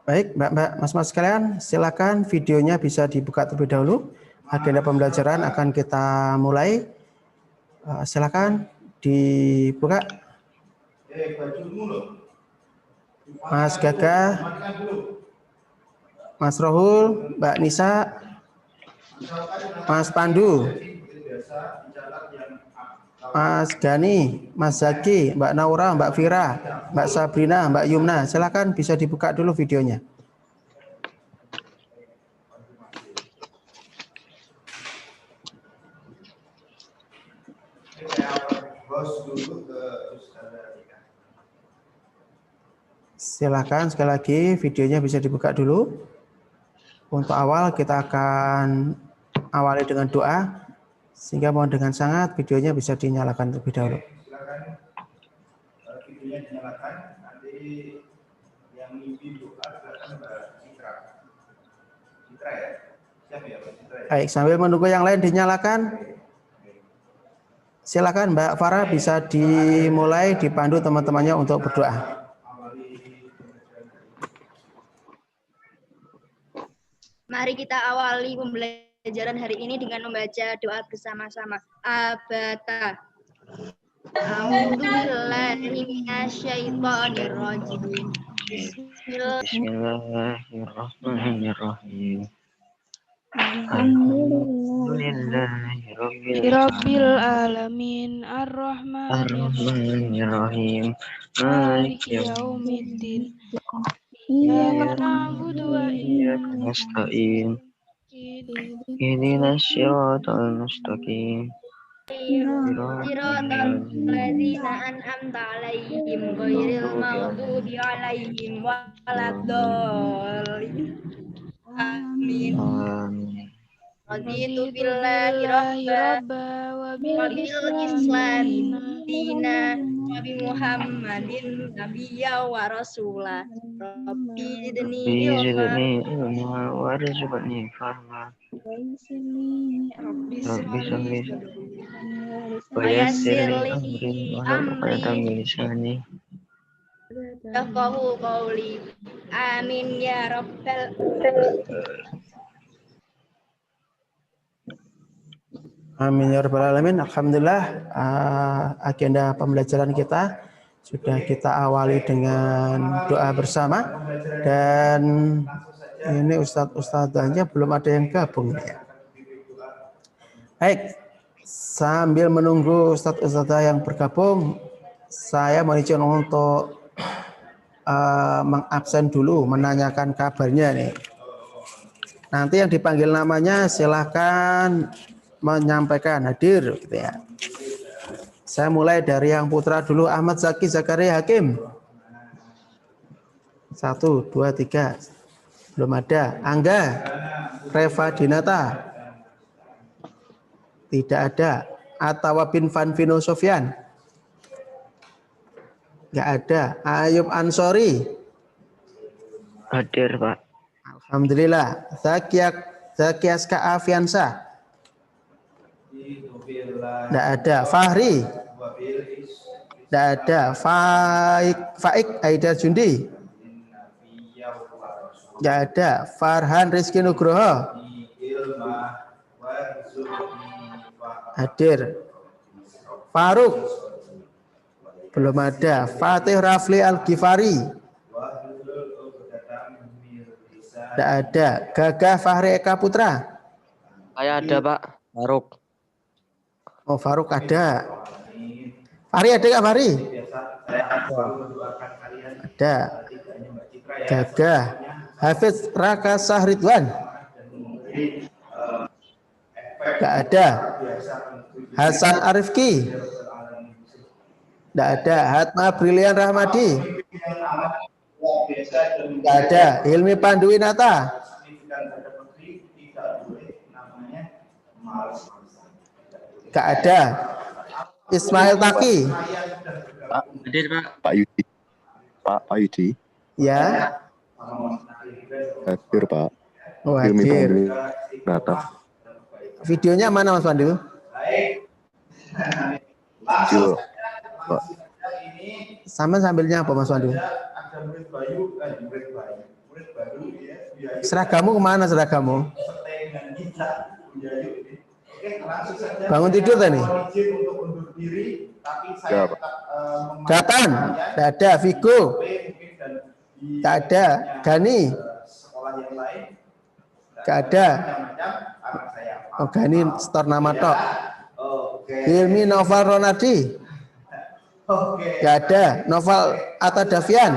Baik, Mbak-mbak, Mas-mas sekalian, silakan videonya bisa dibuka terlebih dahulu. Agenda pembelajaran akan kita mulai. Silakan dibuka. Mas Gagah, Mas Rohul, Mbak Nisa, Mas Pandu, Mas Gani, Mas Zaki, Mbak Naura, Mbak Fira, Mbak Sabrina, Mbak Yumna. Silakan bisa dibuka dulu videonya. Silakan sekali lagi videonya bisa dibuka dulu. Untuk awal kita akan awali dengan doa, sehingga mohon dengan sangat videonya bisa dinyalakan terlebih dahulu. Silakan videonya dinyalakan. Nanti yang mimpin doa silakan Mbak Citra. Citra ya? Siap ya Mbak Citra ya? Baik, sambil menunggu yang lain dinyalakan. Silakan Mbak Farah bisa dimulai, dipandu teman-temannya untuk berdoa. Mari kita awali pembelajaran hari ini dengan membaca doa bersama-sama. Abata. A'udzubillahi minasyaitonirrajim. Bismillahirrahmanirrahim. Alhamdulillahirabbil alamin arrahmanirrahim maliki yaumiddin iyyaka na'budu wa iyyaka nasta'in ihdinas siratal mustaqim Siratal ladzina an'amta 'alaihim ghairil maghdubi alaihim waladdallin. Amin. Raditu billahi rabba wa bil islam dina wa bi Muhammadin nabiyya wa rasula. Rabbi zidni ilma warzuqni fahma. Rabbi sholli wa yassir li amri yafqahu qawli. Amin ya rabbal Amin ya rabbal alamin. Alhamdulillah, agenda pembelajaran kita sudah kita awali dengan doa bersama, dan ini ustadz-ustadzanya belum ada yang gabung ya. Baik, sambil menunggu ustadz-ustadzah yang bergabung, saya mohon izin untuk mengabsen dulu, menanyakan kabarnya nih. Nanti yang dipanggil namanya silahkan menyampaikan hadir gitu ya. Saya mulai dari yang putra dulu. Ahmad Zaki Zakaria Hakim. 1, 2, 3. Belum ada. Angga Reva Dinata. Tidak ada. Atawa bin Vanvino Sofyan. Enggak ada. Ayub Ansori. Hadir, Pak. Alhamdulillah. Zakiaska Afiansa. Tidak ada. Fahri. Tidak ada. Faik Aida Jundi. Tidak ada. Farhan Rizky Nugroho. Hadir. Faruk. Belum ada. Fatih Rafli Al-Ghifari. Tidak ada. Gagah Fahri Eka Putra. Saya ada, Pak. Faruk. Oh, Faruk ada. Fahri ada nggak, Fahri? Ada. Gagah Hafiz Raka Sahridwan. Nggak ada. Hasan Arifki. Nggak ada. Hatma Brilian Rahmadi. Nggak ada. Hilmi Panduwinata. Nggak ada. Ismail Taki. Hadir, Pak. Pak Yudi. Pak Yudi. Ya. Hadir, Pak. Oh, Ilmi hadir. Pranata. Videonya mana Mas Pandu? Video, Pak. Sama sambilnya apa Mas Pandu? Seragamu kemana seragamu? Bangun tidur tadi? Ya, Pak. Datang? Tidak ada. Vigo? Tidak ada. Gani? Tidak ada. Oh, Gani store nama tok. Hilmi Noval Ronardi? Tidak ada. Noval Atta Davian?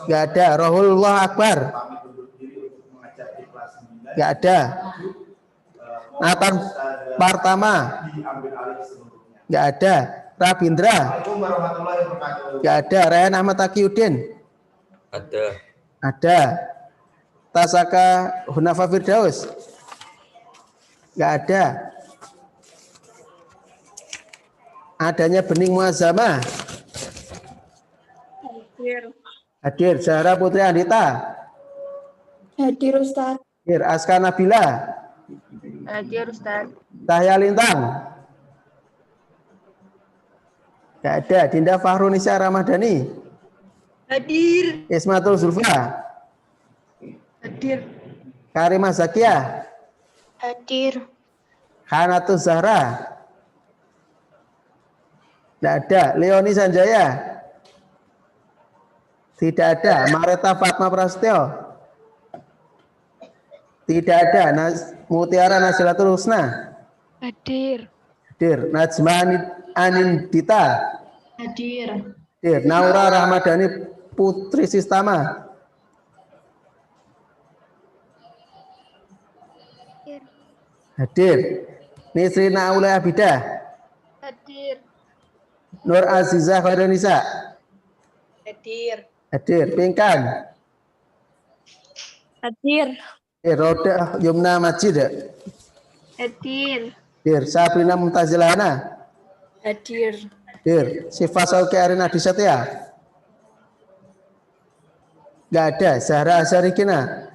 Tidak ada. Rohulullah Akbar? Tidak ada. Nathan Partama? Tidak ada. Rabindra? Tidak ada. Ryan Ahmad Taqiyuddin? Ada. Ada. Tasaka Hunafa Firdaus? Tidak ada. Adanya Bening Muazzamah? Hadir. Zahra Putri Andita? Hadir Ustaz. Hadir. Aska Nabila? Hadir Ustaz. Tahya Lintang? Tidak ada. Dinda Fahrunisa Ramadhani? Hadir. Ismatul Zulfa? Hadir. Karimah Zakiah? Hadir. Hanatus Zahra? Tidak ada. Leoni Sanjaya? Tidak ada. Mareta Fatma Prasetyo? Tidak ada. Mutiara Nasilatul Husna? Hadir. Hadir. Najma Anindita? Hadir. Hadir. Naura Rahmadani Putri Sistama? Hadir. Nisrina Aula Abidah? Hadir. Nur Azizah Khaironisa? Hadir. Hadir. Pingkan? Hadir. Roda Yumna Majid? Hadir. Hadir. Sabrina Mumtazilana? Hadir. Hadir. Sifa Sauki Arina Disatya? Gak ada. Zahra Azharikina?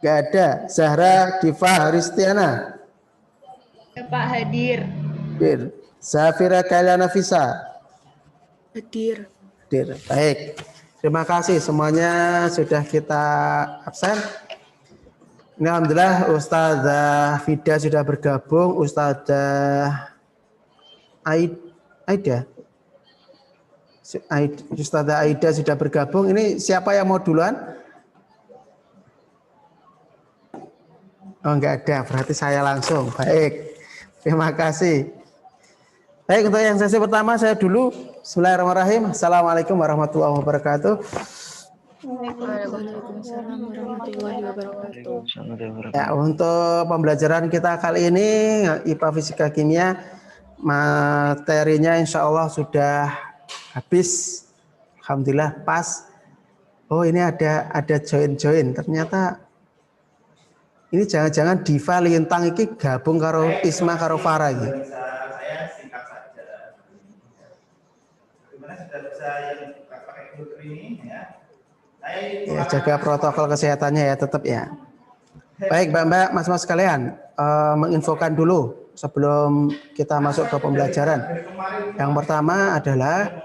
Gak ada. Zahra Diva Haristiana? Pak hadir. Hadir. Zafira Kailana Visa? Hadir. Hadir. Baik. Terima kasih semuanya sudah kita absen. Ini alhamdulillah Ustazah Fida sudah bergabung, Ustazah Aida. Ustazah Aida sudah bergabung. Ini siapa yang mau duluan? Oh, enggak ada, berarti saya langsung. Baik. Terima kasih. Baik, untuk yang sesi pertama saya dulu. Bismillahirrahmanirrahim. Assalamualaikum warahmatullahi wabarakatuh. Waalaikumsalam warahmatullahi wabarakatuh. Ya, untuk pembelajaran kita kali ini IPA Fisika Kimia materinya insya Allah sudah habis. Alhamdulillah pas. Oh, ini ada join. Ternyata ini jangan-jangan Diva Lintang ini gabung karo Isma karo Farah gitu. Ya, jaga protokol kesehatannya ya tetap ya. Baik Mbak-mbak, Mas-mas sekalian, menginfokan dulu sebelum kita masuk ke pembelajaran. Yang pertama adalah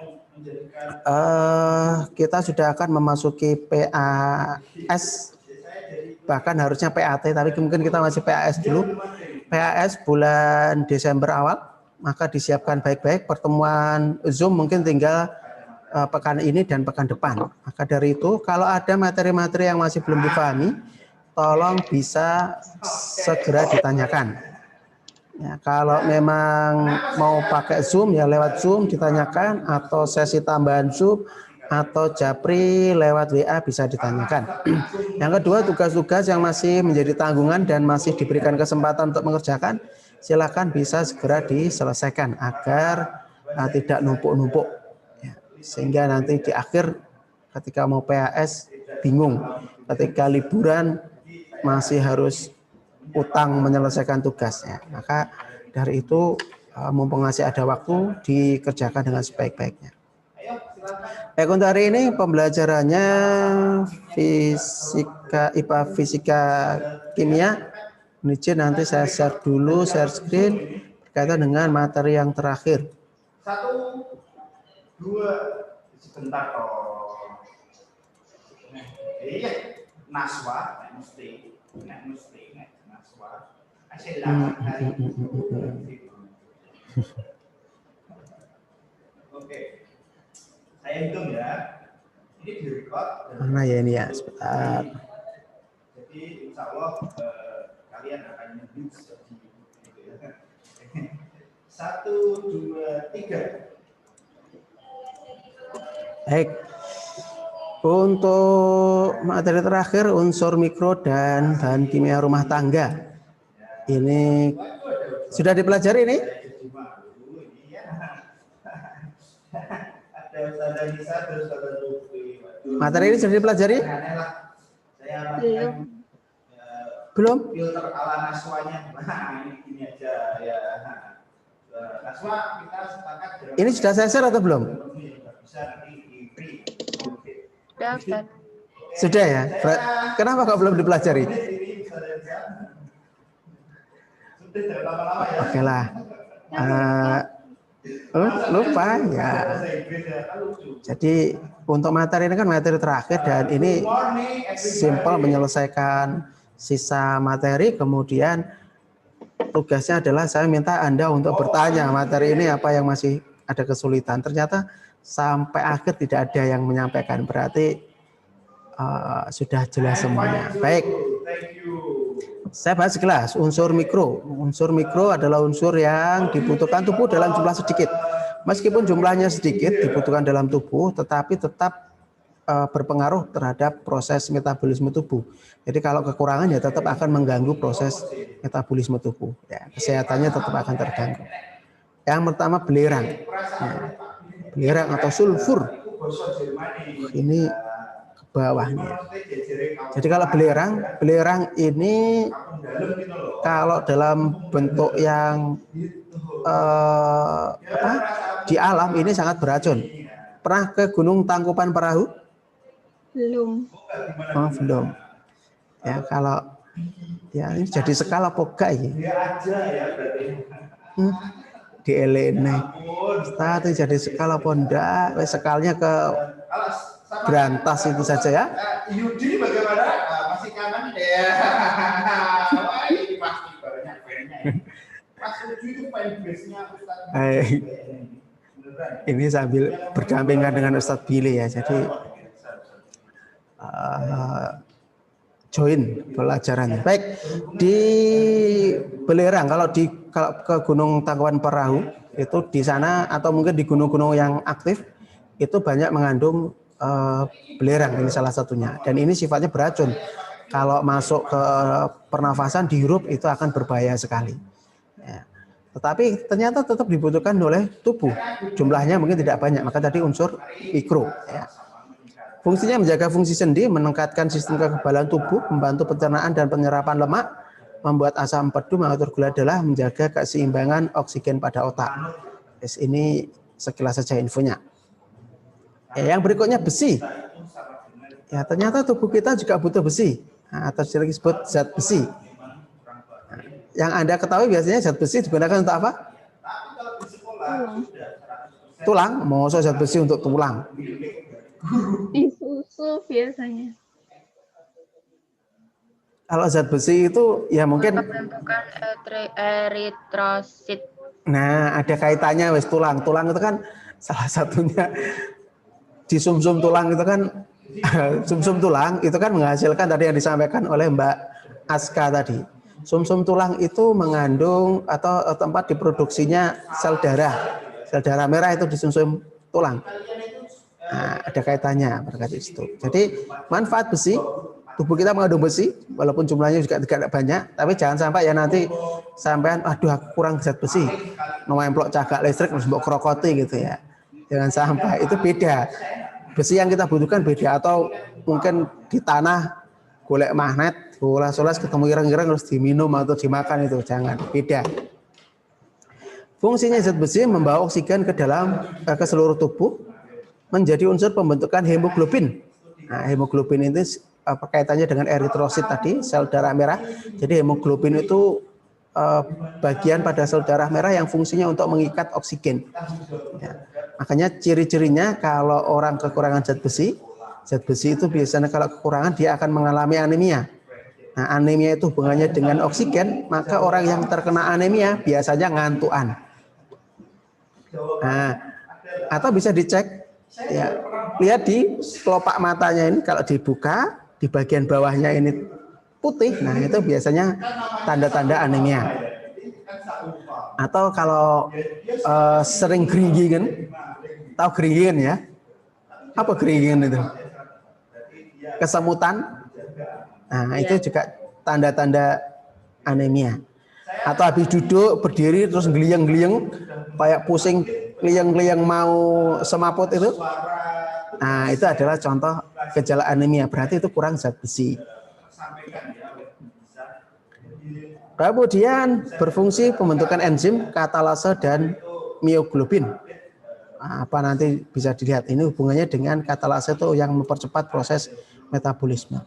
kita sudah akan memasuki PAS, bahkan harusnya PAT, tapi mungkin kita masih PAS dulu. PAS bulan Desember awal, maka disiapkan baik-baik. Pertemuan Zoom mungkin tinggal pekan ini dan pekan depan. Maka dari itu, kalau ada materi-materi yang masih belum dipahami, tolong bisa segera ditanyakan. Ya, kalau memang mau pakai Zoom, ya lewat Zoom ditanyakan, atau sesi tambahan Zoom, atau Japri lewat WA bisa ditanyakan. Yang kedua, tugas-tugas yang masih menjadi tanggungan dan masih diberikan kesempatan untuk mengerjakan, silakan bisa segera diselesaikan agar tidak numpuk-numpuk. Sehingga nanti di akhir ketika mau PAS bingung, ketika liburan masih harus utang menyelesaikan tugasnya. Maka dari itu mumpung masih ada waktu dikerjakan dengan sebaik-baiknya. Baik, untuk hari ini pembelajarannya fisika IPA fisika kimia. Izin nanti saya share dulu share screen berkaitan dengan materi yang terakhir. 1, 2, sebentar toh. Iya, naswa, mesti, naswa. Oke, saya hitung ya. Ini direkod. Mana ya ini ya, sebentar. Jadi insya Allah kalian akan nyebut seperti itu ya. 1, 2, 3. Baik. Untuk materi terakhir unsur mikro dan bahan kimia rumah tangga. Ini sudah dipelajari ini? Materi ini sudah dipelajari? Belum? Filter ala naswanya. Nah, ini aja ya. Naswa kita sepakat. Ini sudah saya share atau belum? Bisa nanti di-free. Dapat. Sudah ya? Kenapa kok belum dipelajari? Oke lah. Lupa ya. Jadi untuk materi ini kan materi terakhir dan ini simpel menyelesaikan sisa materi, kemudian tugasnya adalah saya minta Anda untuk bertanya materi ini apa yang masih ada kesulitan. Ternyata sampai akhir tidak ada yang menyampaikan, berarti sudah jelas semuanya. Baik, saya bahas sekelas unsur mikro. Unsur mikro adalah unsur yang dibutuhkan tubuh dalam jumlah sedikit. Meskipun jumlahnya sedikit dibutuhkan dalam tubuh, tetapi tetap berpengaruh terhadap proses metabolisme tubuh. Jadi kalau kekurangan ya tetap akan mengganggu proses metabolisme tubuh. Ya, kesehatannya tetap akan terganggu. Yang pertama belerang. Nah, belerang atau sulfur. Ini ke bawah nih. Jadi kalau belerang ini kalau dalam bentuk yang di alam ini sangat beracun. Pernah ke Gunung Tangkuban Perahu? Belum. Oh, belum. Ya kalau ya ini jadi skala poga ini. Di elene. Start jadi skala ponda, skalanya ke berantas itu saja ya. Yudi bagaimana? Masih kangen ya. Wah, ini pasti banyak. Mas Yudi itu main base-nya Ustaz. Ini sambil berdampingan dengan Ustadz Billy ya. Jadi join pelajarannya. Baik, di belerang kalau ke Gunung Tangkuban Perahu itu di sana atau mungkin di gunung-gunung yang aktif itu banyak mengandung belerang, ini salah satunya. Dan ini sifatnya beracun. Kalau masuk ke pernafasan dihirup itu akan berbahaya sekali. Ya. Tetapi ternyata tetap dibutuhkan oleh tubuh. Jumlahnya mungkin tidak banyak. Maka tadi unsur mikro. Ya. Fungsinya menjaga fungsi sendi, meningkatkan sistem kekebalan tubuh, membantu pencernaan dan penyerapan lemak, membuat asam empedu, mengatur gula darah, menjaga keseimbangan oksigen pada otak. Yes, ini sekilas saja infonya. Yang berikutnya besi. Ya, ternyata tubuh kita juga butuh besi. Nah, atau disebut zat besi. Nah, yang Anda ketahui biasanya zat besi digunakan untuk apa? Tulang. Mau zat besi untuk tulang. Di susu biasanya. Kalau zat besi itu ya mungkin Pembentukan eritrosit. nah ada kaitannya wes tulang. Tulang itu kan salah satunya di sumsum tulang itu kan sumsum tulang itu kan menghasilkan tadi yang disampaikan oleh Mbak Aska tadi. Sumsum tulang itu mengandung atau tempat diproduksinya sel darah. Sel darah merah itu di sumsum tulang. Nah, ada kaitannya berkait itu. Jadi manfaat besi, tubuh kita mengandung besi, walaupun jumlahnya juga tidak banyak, tapi jangan sampai ya nanti sampean, aduh aku kurang zat besi, nomplok cagak listrik terus mbok krokoti gitu ya. Jangan sampai, itu beda. Besi yang kita butuhkan beda, atau mungkin di tanah golek magnet, bola solas ketemu ireng-ireng terus diminum atau dimakan itu jangan, beda. Fungsinya zat besi membawa oksigen ke dalam ke seluruh tubuh, menjadi unsur pembentukan hemoglobin. Nah, hemoglobin itu kaitannya dengan eritrosit tadi, sel darah merah. Jadi hemoglobin itu bagian pada sel darah merah yang fungsinya untuk mengikat oksigen. Ya. Makanya ciri-cirinya kalau orang kekurangan zat besi itu biasanya kalau kekurangan dia akan mengalami anemia. Nah, anemia itu hubungannya dengan oksigen, maka orang yang terkena anemia biasanya ngantuan. Nah, atau bisa dicek, ya, lihat di kelopak matanya ini kalau dibuka di bagian bawahnya ini putih, nah itu biasanya tanda-tanda anemia. Atau kalau sering geringingan, tahu geringingan ya? Apa geringingan itu? Kesemutan. Nah itu juga tanda-tanda anemia. Atau habis duduk berdiri terus geliyang-geliyang kayak pusing geliyang-geliyang mau semaput itu. Nah, itu adalah contoh gejala anemia, berarti itu kurang zat besi. Kemudian berfungsi pembentukan enzim katalase dan mioglobin. Nah, apa nanti bisa dilihat ini hubungannya dengan katalase itu yang mempercepat proses metabolisme.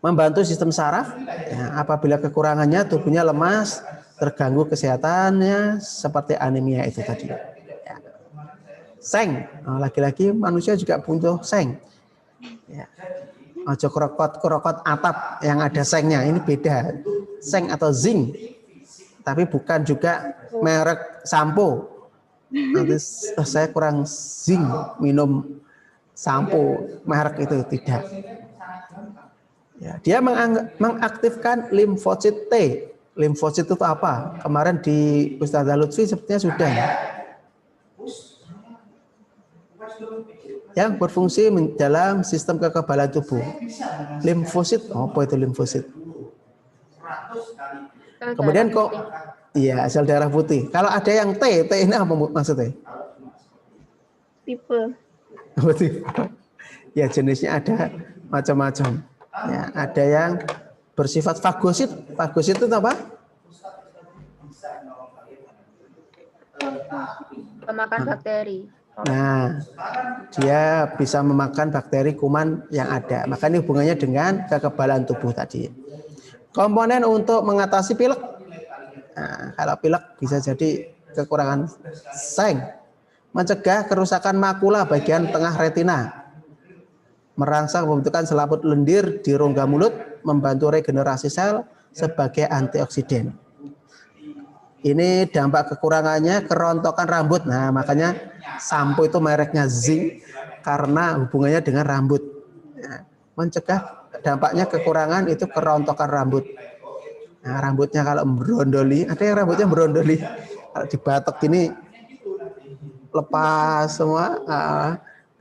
Membantu sistem saraf, ya, apabila kekurangannya tubuhnya lemas, terganggu kesehatannya seperti anemia itu tadi. Ya. Seng, laki-laki manusia juga butuh seng. Ya. Ojo kerokot atap yang ada sengnya, ini beda. Seng atau zinc, tapi bukan juga merek sampo. Nanti saya kurang zinc minum sampo merek itu tidak. Ya, dia mengaktifkan limfosit T. Limfosit itu apa? Kemarin di Ustazah Lutfi sepertinya sudah ya. Yang berfungsi dalam sistem kekebalan tubuh. Limfosit, apa itu limfosit? Kemudian kok, iya sel darah putih. Kalau ada yang T ini apa maksudnya? Tipe. Ya jenisnya ada macam-macam. Ya, ada yang bersifat fagosit. Fagosit itu apa? Pemakan bakteri. Nah, dia bisa memakan bakteri kuman yang ada. Maka ini hubungannya dengan kekebalan tubuh tadi. Komponen untuk mengatasi pilek. Nah, kalau pilek bisa jadi kekurangan seng. Mencegah kerusakan makula bagian tengah retina. Merangsang pembentukan selaput lendir di rongga mulut, membantu regenerasi sel sebagai antioksidan. Ini dampak kekurangannya kerontokan rambut. Nah, makanya sampo itu mereknya zinc karena hubungannya dengan rambut. Nah, mencegah dampaknya kekurangan itu kerontokan rambut. Nah, rambutnya kalau berondoli, ada yang rambutnya berondoli. Kalau dibatok gini lepas semua.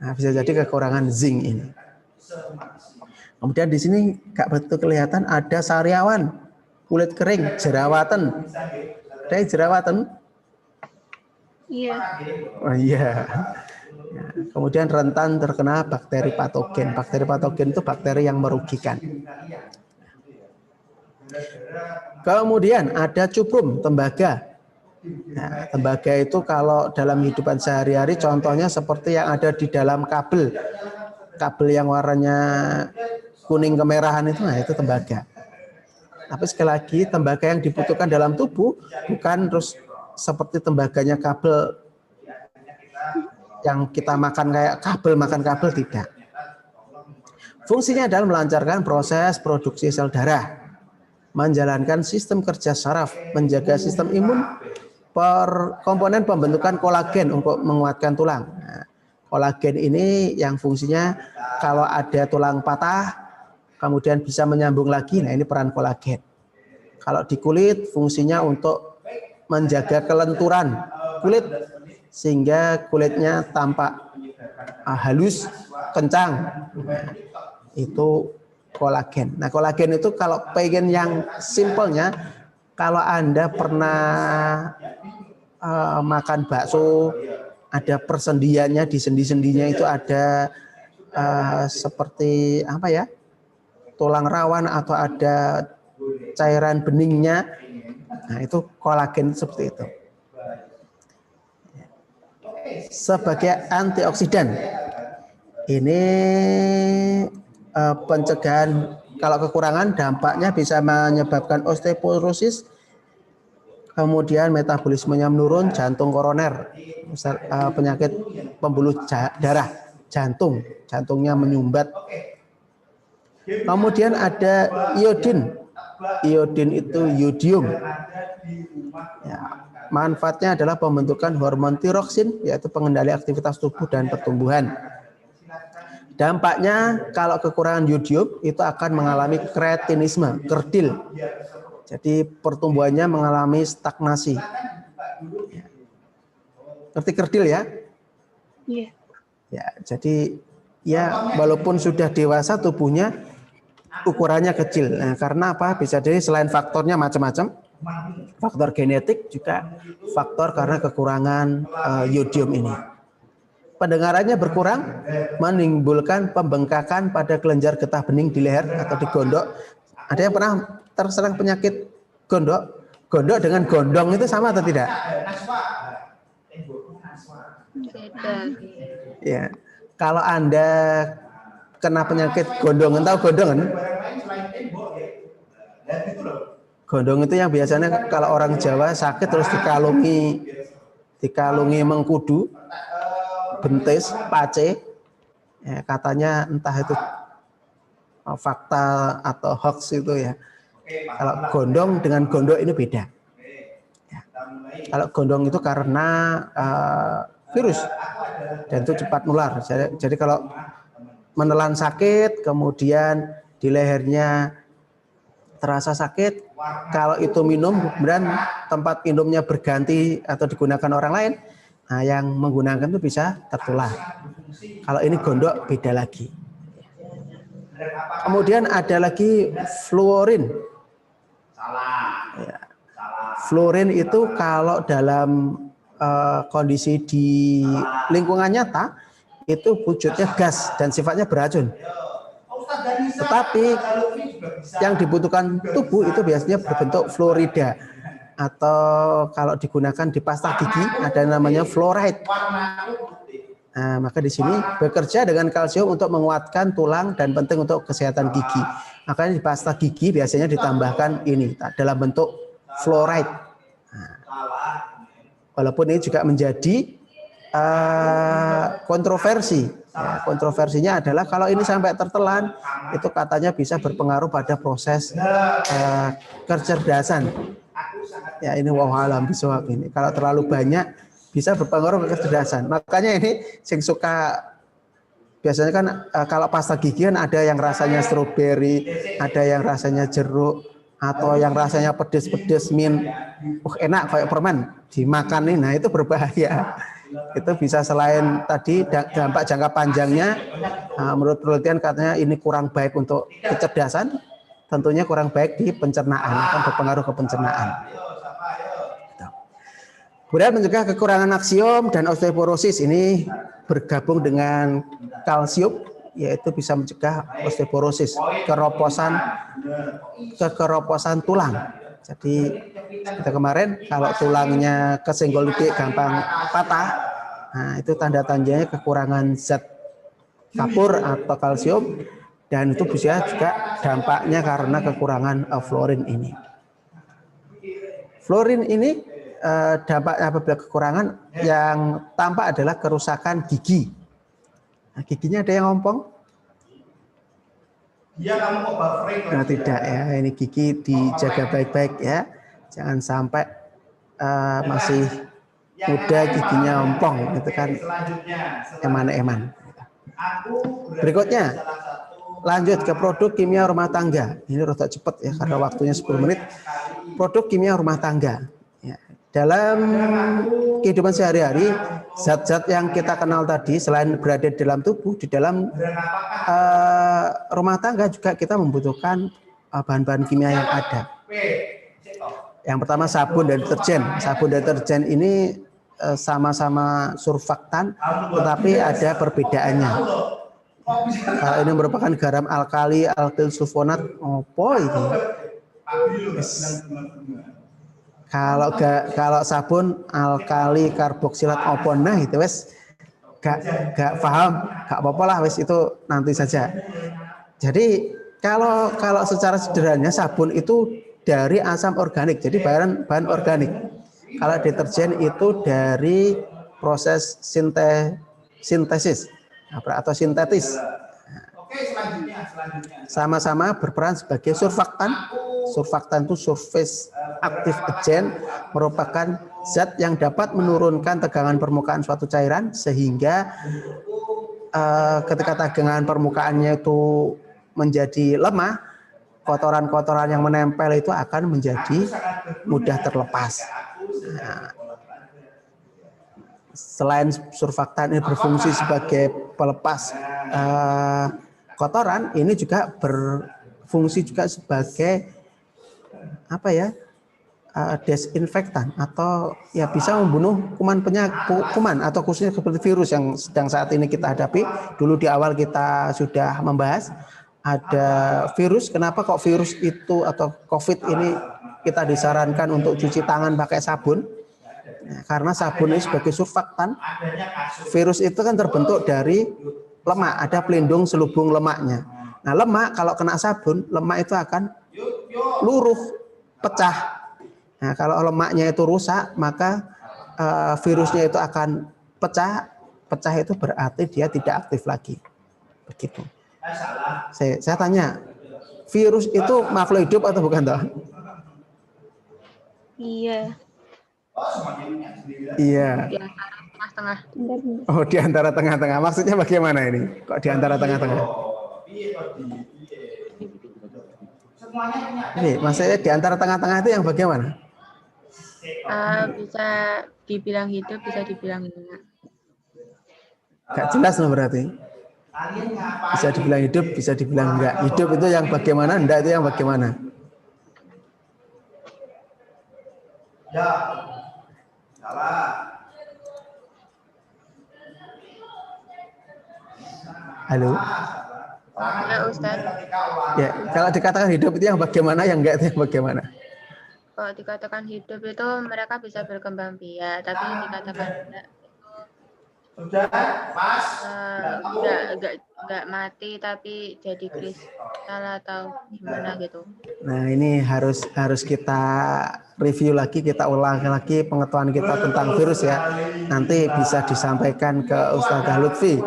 Nah, bisa jadi kekurangan zinc ini. Kemudian di sini gak betul kelihatan ada sariawan, kulit kering, jerawatan. Ada yang jerawatan? Iya. Oh iya. Ya, kemudian rentan terkena bakteri patogen. Bakteri patogen itu bakteri yang merugikan. Kemudian ada cuprum, tembaga. Nah, tembaga itu kalau dalam kehidupan sehari-hari contohnya seperti yang ada di dalam kabel yang warnanya kuning kemerahan itu, nah itu tembaga. Tapi sekali lagi tembaga yang dibutuhkan dalam tubuh bukan terus seperti tembaganya kabel yang kita makan kayak makan kabel, tidak. Fungsinya adalah melancarkan proses produksi sel darah, menjalankan sistem kerja saraf, menjaga sistem imun, komponen pembentukan kolagen untuk menguatkan tulang. Nah, kolagen ini yang fungsinya kalau ada tulang patah, kemudian bisa menyambung lagi. Nah, ini peran kolagen. Kalau di kulit, fungsinya untuk menjaga kelenturan kulit sehingga kulitnya tampak halus, kencang. Nah, itu kolagen. Nah, kolagen itu kalau pengen yang simpelnya, kalau Anda pernah makan bakso, ada persendiannya, di sendi-sendinya itu ada seperti apa ya, tulang rawan atau ada cairan beningnya. Nah, itu kolagen seperti itu. sebagai antioksidan. Ini pencegahan, kalau kekurangan dampaknya bisa menyebabkan osteoporosis, kemudian metabolismenya menurun, jantung koroner, penyakit pembuluh darah, jantungnya menyumbat. Kemudian ada iodin. Iodin itu yodium. Ya, manfaatnya adalah pembentukan hormon tiroksin, yaitu pengendali aktivitas tubuh dan pertumbuhan. Dampaknya kalau kekurangan yodium itu akan mengalami kretinisme, kerdil. Jadi pertumbuhannya mengalami stagnasi. Ngerti kerdil ya? Iya. Ya, jadi ya walaupun sudah dewasa tubuhnya ukurannya kecil. Nah, karena apa? Bisa jadi selain faktornya macam-macam, faktor genetik juga faktor karena kekurangan yodium ini. Pendengarannya berkurang, menimbulkan pembengkakan pada kelenjar getah bening di leher atau di gondok. Ada yang pernah terserang penyakit gondok? Gondok dengan gondong itu sama atau tidak? Beda. Ya, kalau Anda kena penyakit gondongan, tahu gondongan? Gondong itu yang biasanya kalau orang Jawa sakit terus dikalungi mengkudu, bentis, pace, ya, katanya entah itu fakta atau hoax itu ya. Kalau gondong dengan gondok ini beda. Ya. Kalau gondong itu karena virus dan itu cepat nular. Jadi kalau menelan sakit, kemudian di lehernya terasa sakit, kalau itu minum, kemudian tempat minumnya berganti atau digunakan orang lain, nah yang menggunakan itu bisa tertular. Kalau ini gondok beda lagi. Kemudian ada lagi fluorin. Ya. Fluorin itu kalau dalam kondisi di lingkungan nyata itu wujudnya gas dan sifatnya beracun. Tetapi yang dibutuhkan tubuh itu biasanya berbentuk fluorida, atau kalau digunakan di pasta gigi ada namanya fluoride. Nah, maka di sini bekerja dengan kalsium untuk menguatkan tulang dan penting untuk kesehatan gigi. Makanya di pasta gigi biasanya ditambahkan ini dalam bentuk fluoride. Nah, walaupun ini juga menjadi kontroversi. Ya, kontroversinya adalah kalau ini sampai tertelan, itu katanya bisa berpengaruh pada proses kecerdasan. Ya ini wallahualam bishawab ini. Kalau terlalu banyak bisa berpengaruh ke kecerdasan. Makanya ini sing suka biasanya kan kalau pasta gigi kan ada yang rasanya stroberi, ada yang rasanya jeruk, atau yang rasanya pedes-pedes mint. Enak kayak permen dimakan nih. Nah, itu berbahaya. Itu bisa selain tadi dampak jangka panjangnya, menurut penelitian katanya ini kurang baik untuk kecerdasan, tentunya kurang baik di pencernaan, akan berpengaruh ke pencernaan. Kemudian mencegah kekurangan kalsium dan osteoporosis, ini bergabung dengan kalsium, yaitu bisa mencegah osteoporosis, kekeroposan tulang. Jadi kita kemarin kalau tulangnya kesenggol dikit gampang patah, nah itu tanda-tandanya kekurangan zat kapur atau kalsium, dan itu bisa juga dampaknya karena kekurangan fluorin ini. Fluorin ini dampaknya apabila kekurangan yang tampak adalah kerusakan gigi. Nah, giginya ada yang ompong? Nah, tidak ya, ini gigi dijaga baik-baik ya, jangan sampai masih muda giginya ompong, itu kan eman-eman. Berikutnya lanjut ke produk kimia rumah tangga. Ini rada cepat ya karena waktunya 10 menit. Produk kimia rumah tangga. Ya, dalam kehidupan sehari-hari, zat-zat yang kita kenal tadi selain berada di dalam tubuh, di dalam rumah tangga juga kita membutuhkan bahan-bahan kimia yang ada. Yang pertama sabun dan deterjen. Sabun dan deterjen ini sama-sama surfaktan, tetapi ada perbedaannya. Kalau ini merupakan garam alkali, alkyl sulfonat, apa ini? Kalau sabun alkali karboksilat opo, nah itu wes gak paham, gak apa-apa lah, wis itu nanti saja. Jadi kalau secara sederhananya sabun itu dari asam organik, jadi bahan organik. Kalau deterjen itu dari proses sintesis atau sintetis. Oke, selanjutnya. Sama-sama berperan sebagai surfaktan. Surfaktan itu surface active agent, merupakan zat yang dapat menurunkan tegangan permukaan suatu cairan sehingga ketika tegangan permukaannya itu menjadi lemah, kotoran-kotoran yang menempel itu akan menjadi mudah terlepas. Nah, selain surfaktan ini berfungsi sebagai pelepas kotoran, ini juga berfungsi juga sebagai desinfektan atau ya bisa membunuh kuman atau khususnya seperti virus yang sedang saat ini kita hadapi. Dulu di awal kita sudah membahas ada virus. Kenapa kok virus itu atau COVID ini kita disarankan untuk cuci tangan pakai sabun? Nah, karena sabun ini sebagai surfaktan. Virus itu kan terbentuk dari lemak, ada pelindung selubung lemaknya. Nah, lemak kalau kena sabun, lemak itu akan luruh, pecah. Nah, kalau lemaknya itu rusak, maka virusnya itu akan pecah. Pecah itu berarti dia tidak aktif lagi. Begitu. Saya tanya, virus itu makhluk hidup atau bukan toh? Iya. Iya. Di antara tengah-tengah. Oh, di antara tengah-tengah. Maksudnya bagaimana ini? Kok di antara tengah-tengah? Ini maksudnya di antara tengah-tengah itu yang bagaimana? Bisa dibilang hidup, bisa dibilang enggak. Gak jelas loh berarti. Bisa dibilang hidup, bisa dibilang enggak. Hidup itu yang bagaimana, enggak itu yang bagaimana? Ya, salah. Halo? Ya, Ustaz. Ya, kalau dikatakan hidup itu yang bagaimana, yang enggak itu yang bagaimana? Kalau dikatakan hidup itu mereka bisa berkembang biak, tapi dikatakan enggak, Sudah, Mas. enggak mati tapi jadi kristal atau gimana gitu. Nah, ini harus kita review lagi, kita ulang lagi pengetahuan kita tentang virus ya. Nanti bisa disampaikan ke Ustazah Lutfi.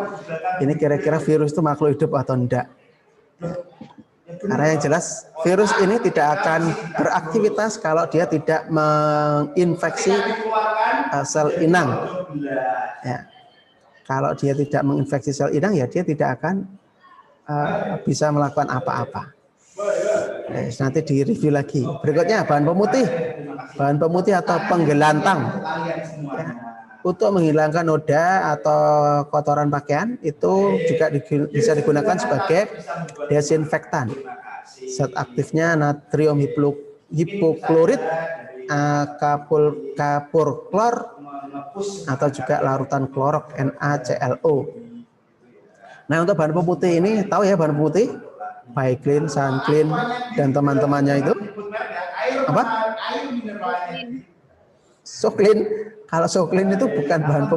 Ini kira-kira virus itu makhluk hidup atau enggak? Karena yang jelas virus ini tidak akan beraktivitas kalau dia tidak menginfeksi sel inang. Ya. Kalau dia tidak menginfeksi sel inang, ya dia tidak akan bisa melakukan apa-apa. Nanti direview lagi. Berikutnya bahan pemutih. Bahan pemutih atau penggelantang. Ya. Untuk menghilangkan noda atau kotoran pakaian itu juga bisa digunakan sebagai desinfektan. Zat aktifnya natrium hipoklorit, kapur-klor, atau juga larutan klorok NaClO. Nah, untuk bahan pemutih ini tahu ya bahan pemutih? Biclean, Sunclean, dan teman-temannya itu apa? Soclean. Kalau Soclean itu bukan bahan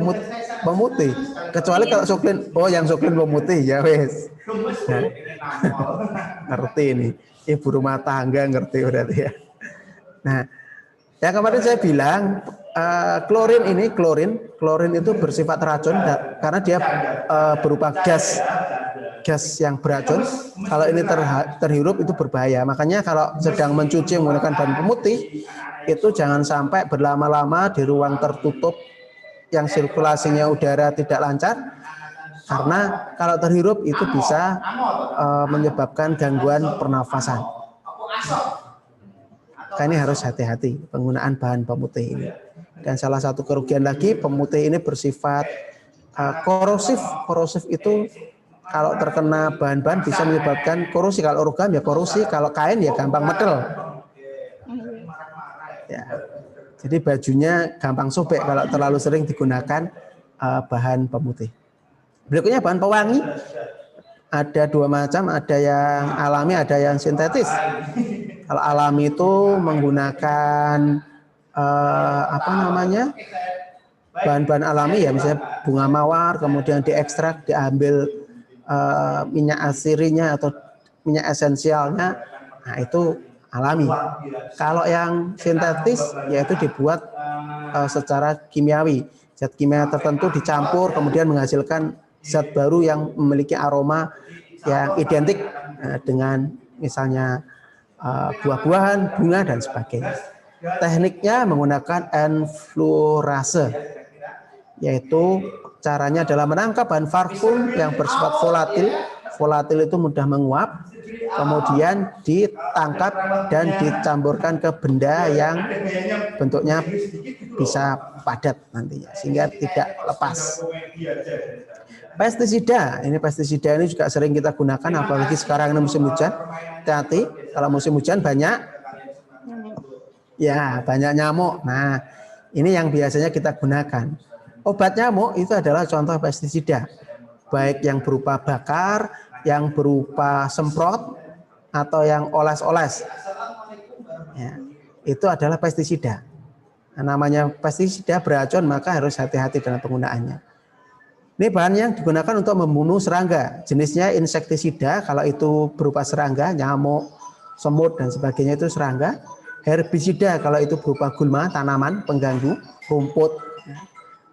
pemutih. Kecuali kalau Soclean, oh yang Soclean pemutih ya wes. Nah, ngerti ini. Ibu rumah tangga ngerti berarti ya. Nah, yang kemarin saya bilang klorin itu bersifat racun karena dia berupa gas yang beracun. Kalau ini terhirup itu berbahaya. Makanya kalau sedang mencuci menggunakan bahan pemutih itu jangan sampai berlama-lama di ruang tertutup yang sirkulasinya udara tidak lancar, karena kalau terhirup itu bisa menyebabkan gangguan pernafasan. Maka ini harus hati-hati penggunaan bahan pemutih ini. Dan salah satu kerugian lagi, pemutih ini bersifat korosif. Korosif itu kalau terkena bahan-bahan bisa menyebabkan korosi. Kalau organ ya korosi, kalau kain ya gampang medel. Ya. Jadi bajunya gampang sobek kalau terlalu sering digunakan bahan pemutih. Berikutnya bahan pewangi. Ada dua macam, ada yang alami, ada yang sintetis. Kalau alami itu menggunakan bahan-bahan alami ya, misalnya bunga mawar, kemudian diekstrak, diambil minyak asirinya atau minyak esensialnya, nah itu alami. Kalau yang sintetis yaitu dibuat secara kimiawi, zat kimia tertentu dicampur kemudian menghasilkan zat baru yang memiliki aroma yang identik dengan misalnya buah-buahan, bunga dan sebagainya. Tekniknya menggunakan enfluorase, yaitu caranya adalah menangkap bahan parfum yang bersifat volatil. Volatil itu mudah menguap, kemudian ditangkap dan dicampurkan ke benda yang bentuknya bisa padat nantinya, sehingga tidak lepas. Pestisida, pestisida ini juga sering kita gunakan, apalagi sekarang ini musim hujan. Hati-hati, kalau musim hujan banyak nyamuk. Nah, ini yang biasanya kita gunakan. Obat nyamuk itu adalah contoh pestisida, baik yang berupa bakar, yang berupa semprot, atau yang oles-oles. Ya, itu adalah pestisida. Nah, namanya pestisida beracun, maka harus hati-hati dalam penggunaannya. Ini bahan yang digunakan untuk membunuh serangga. Jenisnya insektisida, kalau itu berupa serangga, nyamuk, semut, dan sebagainya itu serangga. Herbisida, kalau itu berupa gulma, tanaman, pengganggu, rumput.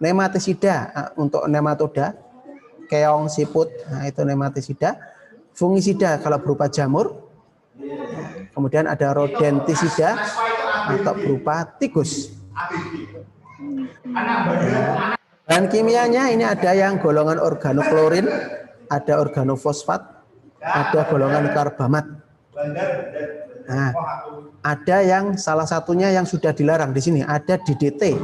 Nematisida, untuk nematoda, keong, siput, nah itu nematisida. Fungisida, kalau berupa jamur. Kemudian ada rodentisida, atau berupa tikus. Bahan kimianya ini ada yang golongan organoklorin, ada organofosfat, ada golongan karbamat. Nah, ada yang salah satunya yang sudah dilarang di sini, ada DDT,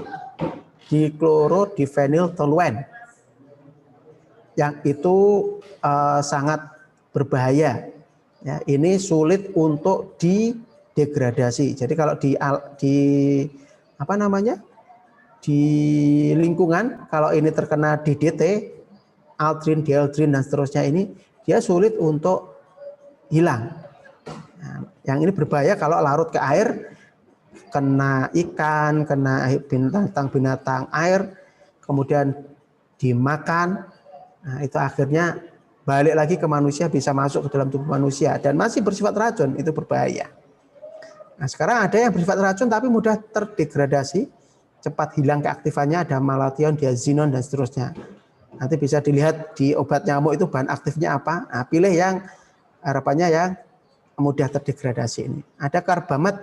diklorodifeniltoluen, yang itu sangat berbahaya. Ya, ini sulit untuk didegradasi. Jadi kalau di lingkungan, kalau ini terkena DDT, aldrin, dieldrin dan seterusnya, ini dia sulit untuk hilang. Nah, yang ini berbahaya kalau larut ke air, kena ikan, kena binatang air, kemudian dimakan. Nah, itu akhirnya balik lagi ke manusia, bisa masuk ke dalam tubuh manusia dan masih bersifat racun, itu berbahaya. Nah, sekarang ada yang bersifat racun tapi mudah terdegradasi, cepat hilang keaktifannya, ada malation, diazinon dan seterusnya. Nanti bisa dilihat di obat nyamuk itu bahan aktifnya apa. Nah, pilih yang harapannya yang mudah terdegradasi ini. Ada karbamat,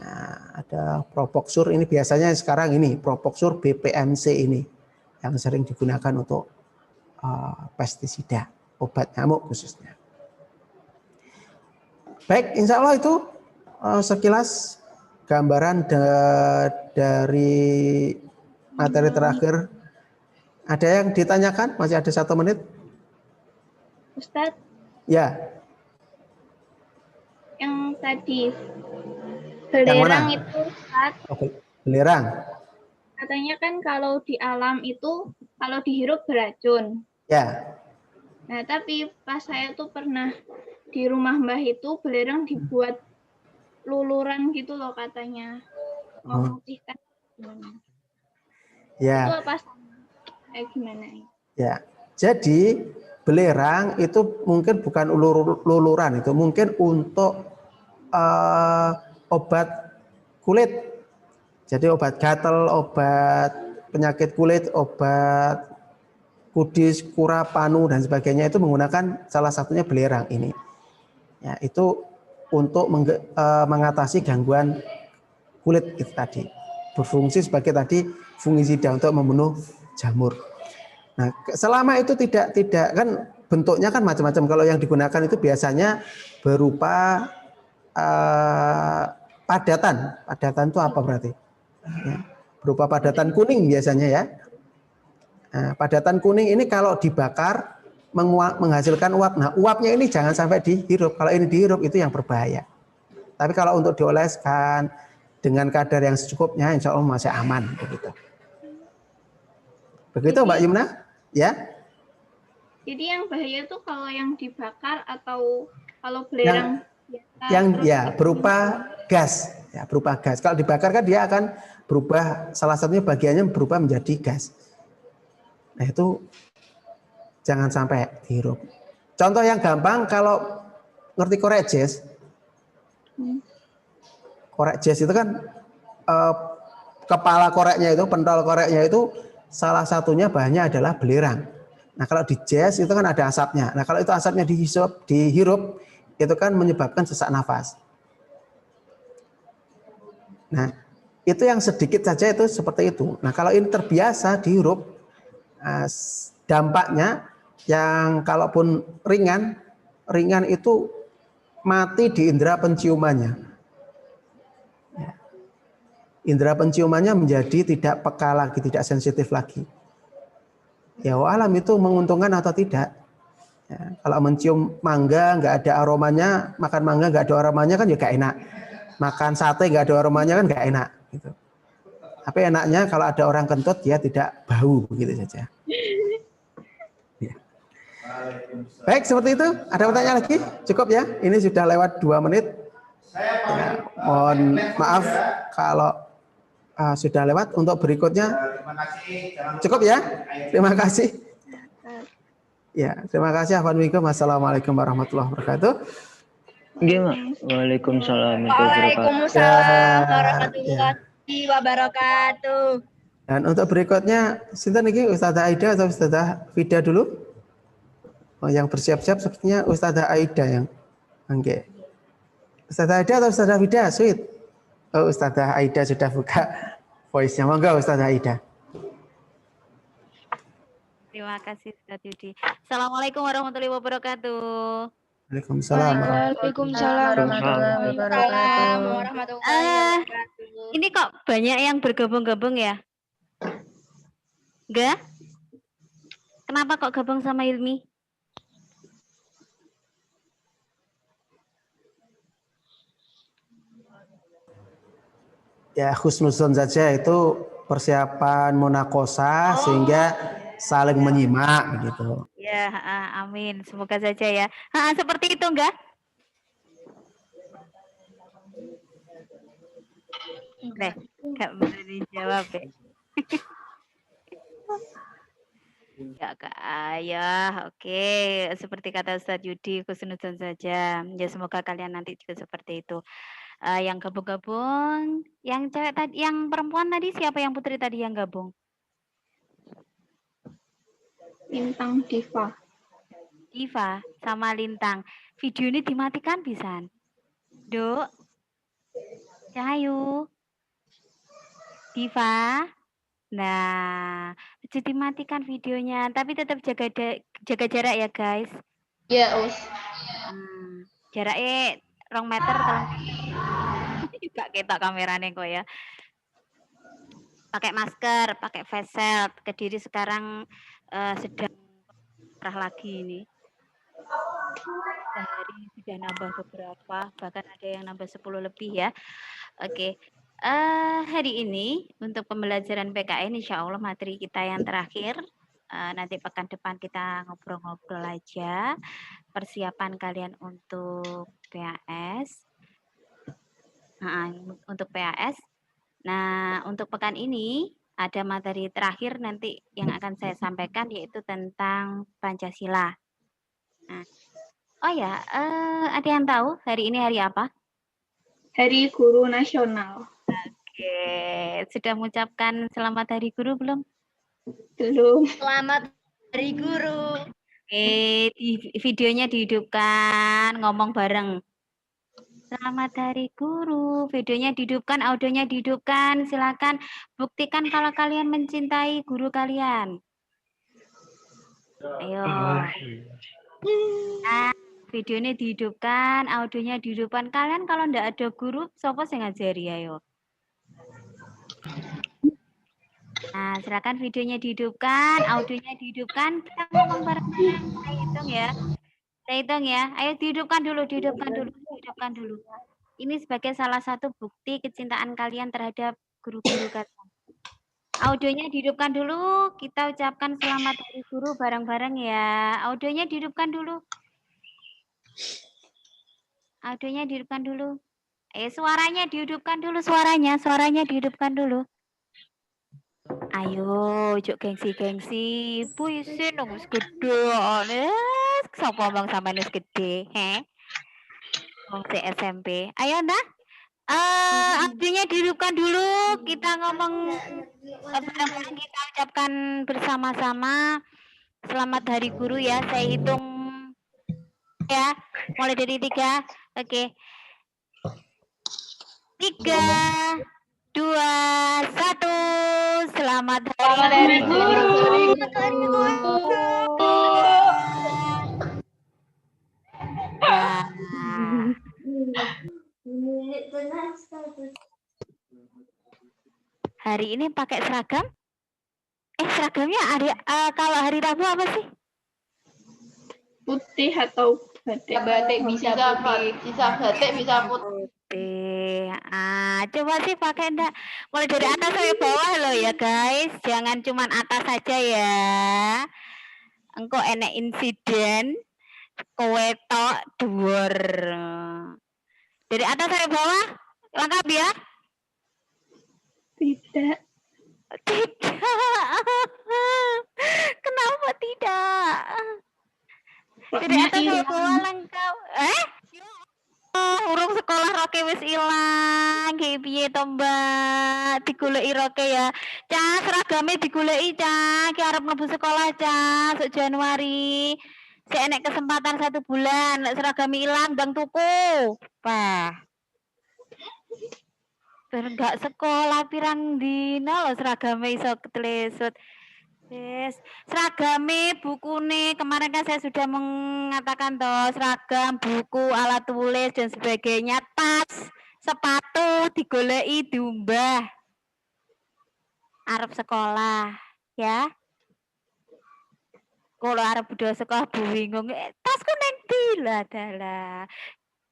nah, ada propoxur, ini biasanya sekarang ini propoxur BPMC ini yang sering digunakan untuk pestisida, obat nyamuk khususnya. Baik, insya Allah itu sekilas gambaran dari materi terakhir. Ada yang ditanyakan? Masih ada 1 menit. Ustadz, Ya. yang tadi belerang itu, Ustadz, Belerang. katanya kan kalau di alam itu kalau dihirup beracun. Ya. Nah, tapi pas saya tuh pernah di rumah Mbah itu belerang dibuat luluran gitu loh katanya. Memutihkan gimana? Ya. Itu apa kayak gimana? Ya. Jadi belerang itu mungkin bukan luluran, itu mungkin untuk obat kulit. Jadi obat gatal, obat penyakit kulit, obat kudis, kura, panu dan sebagainya itu menggunakan salah satunya belerang ini. Ya, itu untuk mengatasi gangguan kulit itu tadi. Berfungsi sebagai tadi fungisida untuk membunuh jamur. Nah, selama itu tidak kan bentuknya kan macam-macam. Kalau yang digunakan itu biasanya berupa padatan. Padatan itu apa berarti? Ya, berupa padatan kuning biasanya ya. Nah, padatan kuning ini kalau dibakar menghasilkan uap. Nah, uapnya ini jangan sampai dihirup. Kalau ini dihirup itu yang berbahaya. Tapi kalau untuk dioleskan dengan kadar yang secukupnya, insya Allah masih aman begitu. Begitu Mbak Yumna? Ya. Jadi yang bahaya itu kalau yang dibakar atau kalau belerang yang ya berupa gas, ya berupa gas. Kalau dibakar kan dia akan berubah, salah satunya bagiannya berubah menjadi gas. Nah itu jangan sampai dihirup. Contoh yang gampang, kalau ngerti korek jazz, korek jazz itu kan kepala koreknya itu, pentol koreknya itu salah satunya bahannya adalah belerang. Nah kalau di jazz itu kan ada asapnya. Nah kalau itu asapnya dihirup, itu kan menyebabkan sesak nafas. Nah itu yang sedikit saja itu seperti itu. Nah kalau ini terbiasa dihirup, dampaknya yang kalaupun ringan itu mati di indera penciumannya. Indera penciumannya menjadi tidak peka lagi, tidak sensitif lagi. Ya alam itu menguntungkan atau tidak. Ya, kalau mencium mangga nggak ada aromanya, makan mangga nggak ada aromanya kan juga enak. Makan sate nggak ada aromanya kan nggak enak. Gitu. Tapi enaknya kalau ada orang kentut dia tidak bau, begitu saja. Ya. Baik, seperti itu. Ada pertanyaan lagi? Cukup ya? Ini sudah lewat 2 menit. Ya, mohon maaf kalau sudah lewat. Untuk berikutnya cukup ya. Terima kasih. Ya, terima kasih. Assalamualaikum warahmatullahi wabarakatuh. Waalaikumsalam warahmatullahi wabarakatuh. Dan untuk berikutnya, sinten iki Ustazah Aida atau Ustazah Vida dulu? Oh, yang bersiap-siap sepertinya Ustazah Aida yang oke. Ustazah Aida atau Ustazah Vida? Sweet. Oh, Ustazah Aida sudah buka voice-nya. Monggo Ustazah Aida. Terima kasih Ustaz Yudi. Assalamualaikum warahmatullahi wabarakatuh. Waalaikumsalam. Waalaikumsalam warahmatullahi wabarakatuh. Ini kok banyak yang bergabung-gabung ya? Enggak? Kenapa kok gabung sama Hilmi? Ya, husnuzon saja itu persiapan munakosah sehingga saling menyimak gitu. Ya, amin. Semoga saja ya. Seperti itu enggak? Enggak berani jawab ya. Enggak ke ayah. Oke, seperti kata Ustadz Yudi, husnuzon saja. Ya semoga kalian nanti juga seperti itu. Yang gabung-gabung, yang cewek tadi, yang perempuan tadi siapa, yang putri tadi yang gabung? Lintang Diva. Diva sama Lintang. Video ini dimatikan bisa? Dok. Cahayu. Diva. Nah, jadi dimatikan videonya, tapi tetap jaga jarak ya guys. Ya, Us. Jaraknya 2 meter kalau juga kita kameranya kok ya. Pakai masker, pakai face shield. Kediri sekarang sedang merah lagi ini. Sehari sudah nambah beberapa, bahkan ada yang nambah 10 lebih ya. Oke. Hari ini untuk pembelajaran PKN insya Allah materi kita yang terakhir. Nanti pekan depan kita ngobrol-ngobrol aja persiapan kalian untuk PAS. Untuk PAS. Nah, untuk pekan ini ada materi terakhir nanti yang akan saya sampaikan yaitu tentang Pancasila. Nah, oh ya, ada yang tahu hari ini hari apa? Hari Guru Nasional. Oke, sudah mengucapkan selamat Hari Guru belum? Belum. Selamat Hari Guru. Videonya dihidupkan, ngomong bareng. Selamat Hari Guru. Videonya dihidupkan, audionya dihidupkan. Silakan buktikan kalau kalian mencintai guru kalian. Ayo. Nah, videonya dihidupkan, audionya dihidupkan. Kalian kalau ndak ada guru, siapa sing ngajari ayo? Nah, silakan videonya dihidupkan, audionya dihidupkan. Kita ngomong bareng-bareng. Kita hitung ya. Kita hitung ya. Ayo dihidupkan dulu. Ini sebagai salah satu bukti kecintaan kalian terhadap guru-guru kalian. Audionya dihidupkan dulu. Kita ucapkan selamat Hari Guru bareng-bareng ya. Audionya dihidupkan dulu. Audionya dihidupkan dulu. Suaranya dihidupkan dulu. Suaranya dihidupkan dulu. Ayo, ojo gengsi-gengsi. Puisi dong wis gede. Sapa bang sampean wis gede, he? Wong si SMP. Ayo nah. Artinya dihidupkan dulu. Kita ngomong bareng-bareng, kita ucapkan bersama-sama. Selamat Hari Guru ya. Saya hitung ya. Mulai dari 3. Oke. 3, 2, 1. Selamat Hari Guru. Nah. Hari ini pakai seragam? Seragamnya ada kalau hari Rabu apa sih? Putih atau batik? Batik bisa putih, bisa batik, bisa putih. Putih. Coba sih pakai enggak? Mulai dari atas sampai bawah loh ya guys. Jangan cuman atas saja ya. Engkau enek insiden kowe tok dhuwur. Dari atas sampai bawah lengkap ya? Tidak. Tidak. Kenapa tidak? Dari atas sampai bawah lengkap. Urung sekolah roke wis ilang. Ki piye to, Mbak? Digoleki roke ya. Cah, seragame digoleki, Cah. Ki arep mlebu sekolah, Cah, sok Januari. Sik enek kesempatan 1 bulan, nek seragame ilang ndang tuku. Pak. Enggak sekolah pirang dina lho seragame iso ketlesut. Yes. Seragame, bukune, kemarin kan saya sudah mengatakan toh, seragam, buku, alat tulis dan sebagainya, tas, sepatu digoleki diumbah. Arep sekolah, ya. Kalau arep budal sekolah bingung, tasku nang ndi lah dalah.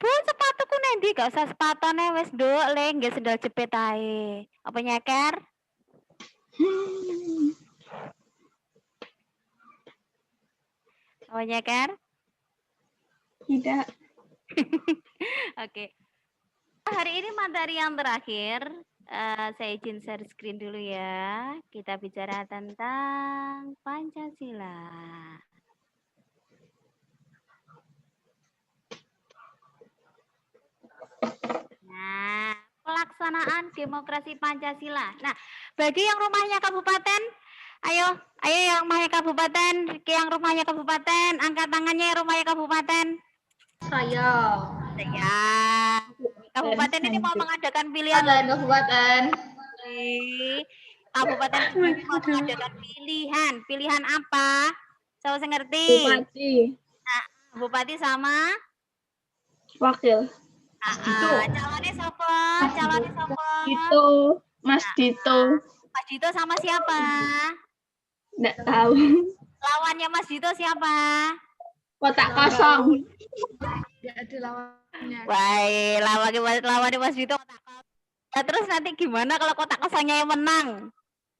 Bu, sepatuku nang ndi? Gak usah sepatone wis nduk le, nggih sendal jepit ae. Apa nyeker? Apa nyeker? Tidak. Oke. Hari ini materi yang terakhir, saya izin share screen dulu ya. Kita bicara tentang Pancasila. Nah, pelaksanaan demokrasi Pancasila. Nah, bagi yang rumahnya kabupaten, ayo yang rumahnya kabupaten, yang rumahnya kabupaten, angkat tangannya yang rumahnya kabupaten. Saya. Kabupaten ini mau mengadakan pilihan. Kabupaten. Kabupaten ini mau mengadakan pilihan. Pilihan apa? Saya ngerti. Bupati. Nah, bupati sama Wakil. Calonnya siapa? Dito. Mas Dito. Mas Dito sama siapa? Nggak tahu. Lawannya Mas Dito siapa? Kotak kosong. Nggak ada lawannya. Baik, lawannya Mas Dito kotak kosong. Nah, terus nanti gimana kalau kotak kosongnya yang menang?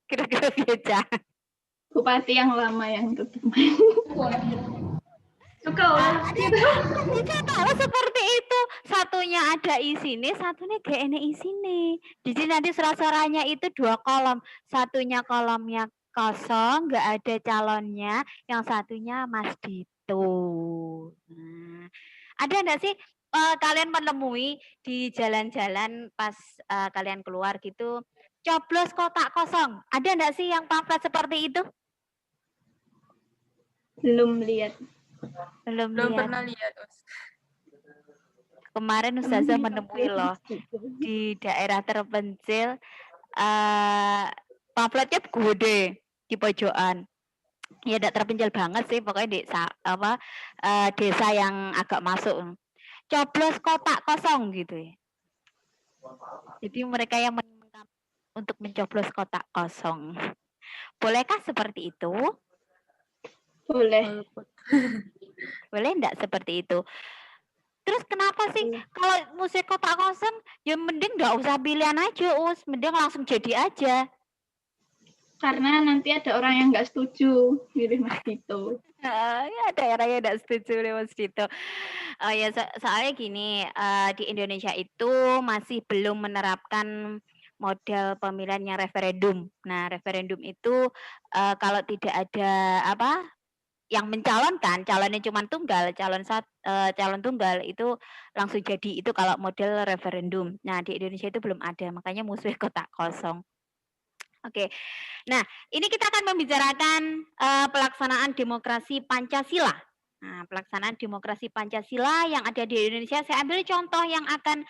Kira-kira beda. Bupati yang lama yang tutup. Tidak tahu seperti itu. Satunya ada isine, satunya gak enek isine. Di sini nanti surat-suaranya itu 2 kolom. Satunya kolomnya kosong, nggak ada calonnya. Yang satunya Mas Dito. Nah, ada enggak sih kalian menemui di jalan-jalan pas kalian keluar gitu, coblos kotak kosong? Ada enggak sih yang pamflet seperti itu? Belum lihat. Belum Pernah lihat. Kemarin Ustazah menemui loh di daerah terpencil, pamfletnya gede di pojokan. Ya tidak terpencil banget sih, pokoknya di desa yang agak masuk. Coblos kotak kosong gitu ya. Jadi mereka yang untuk mencoblos kotak kosong. Bolehkah seperti itu? Boleh. Boleh enggak seperti itu? Terus kenapa sih kalau musik kotak kosong ya mending enggak usah pilihan aja, mending langsung jadi aja. Karena nanti ada orang yang nggak setuju milih Mas Dito. Ya ada orang yang enggak setuju milih Mas Dito. Soalnya gini, di Indonesia itu masih belum menerapkan model pemilihan yang referendum. Nah, referendum itu kalau tidak ada yang mencalonkan, calonnya cuma tunggal, calon tunggal itu langsung jadi, itu kalau model referendum. Nah, di Indonesia itu belum ada, makanya musuhnya kotak kosong. Oke. Nah, ini kita akan membicarakan pelaksanaan demokrasi Pancasila. Nah, pelaksanaan demokrasi Pancasila yang ada di Indonesia, saya ambil contoh yang akan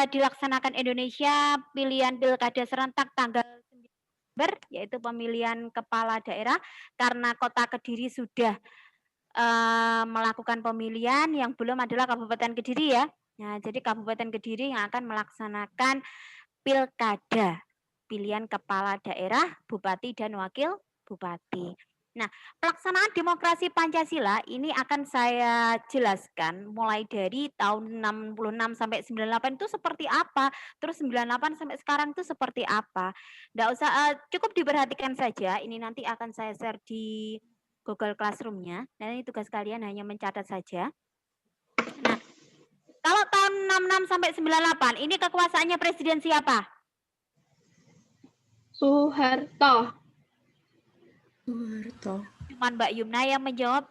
dilaksanakan Indonesia, pilihan pilkada serentak tanggal 9 Desember, yaitu pemilihan kepala daerah, karena Kota Kediri sudah melakukan pemilihan, yang belum adalah Kabupaten Kediri ya. Nah, jadi Kabupaten Kediri yang akan melaksanakan pilkada, pilihan kepala daerah, bupati dan wakil bupati. Nah, pelaksanaan demokrasi Pancasila ini akan saya jelaskan mulai dari tahun 66 sampai 98 itu seperti apa, terus 98 sampai sekarang itu seperti apa. Nggak usah, cukup diperhatikan saja, ini nanti akan saya share di Google Classroom-nya. Dan ini tugas kalian hanya mencatat saja. Nah, kalau tahun 66 sampai 98 ini kekuasaannya presiden siapa? Soeharto. Cuman Mbak Yumna yang menjawab.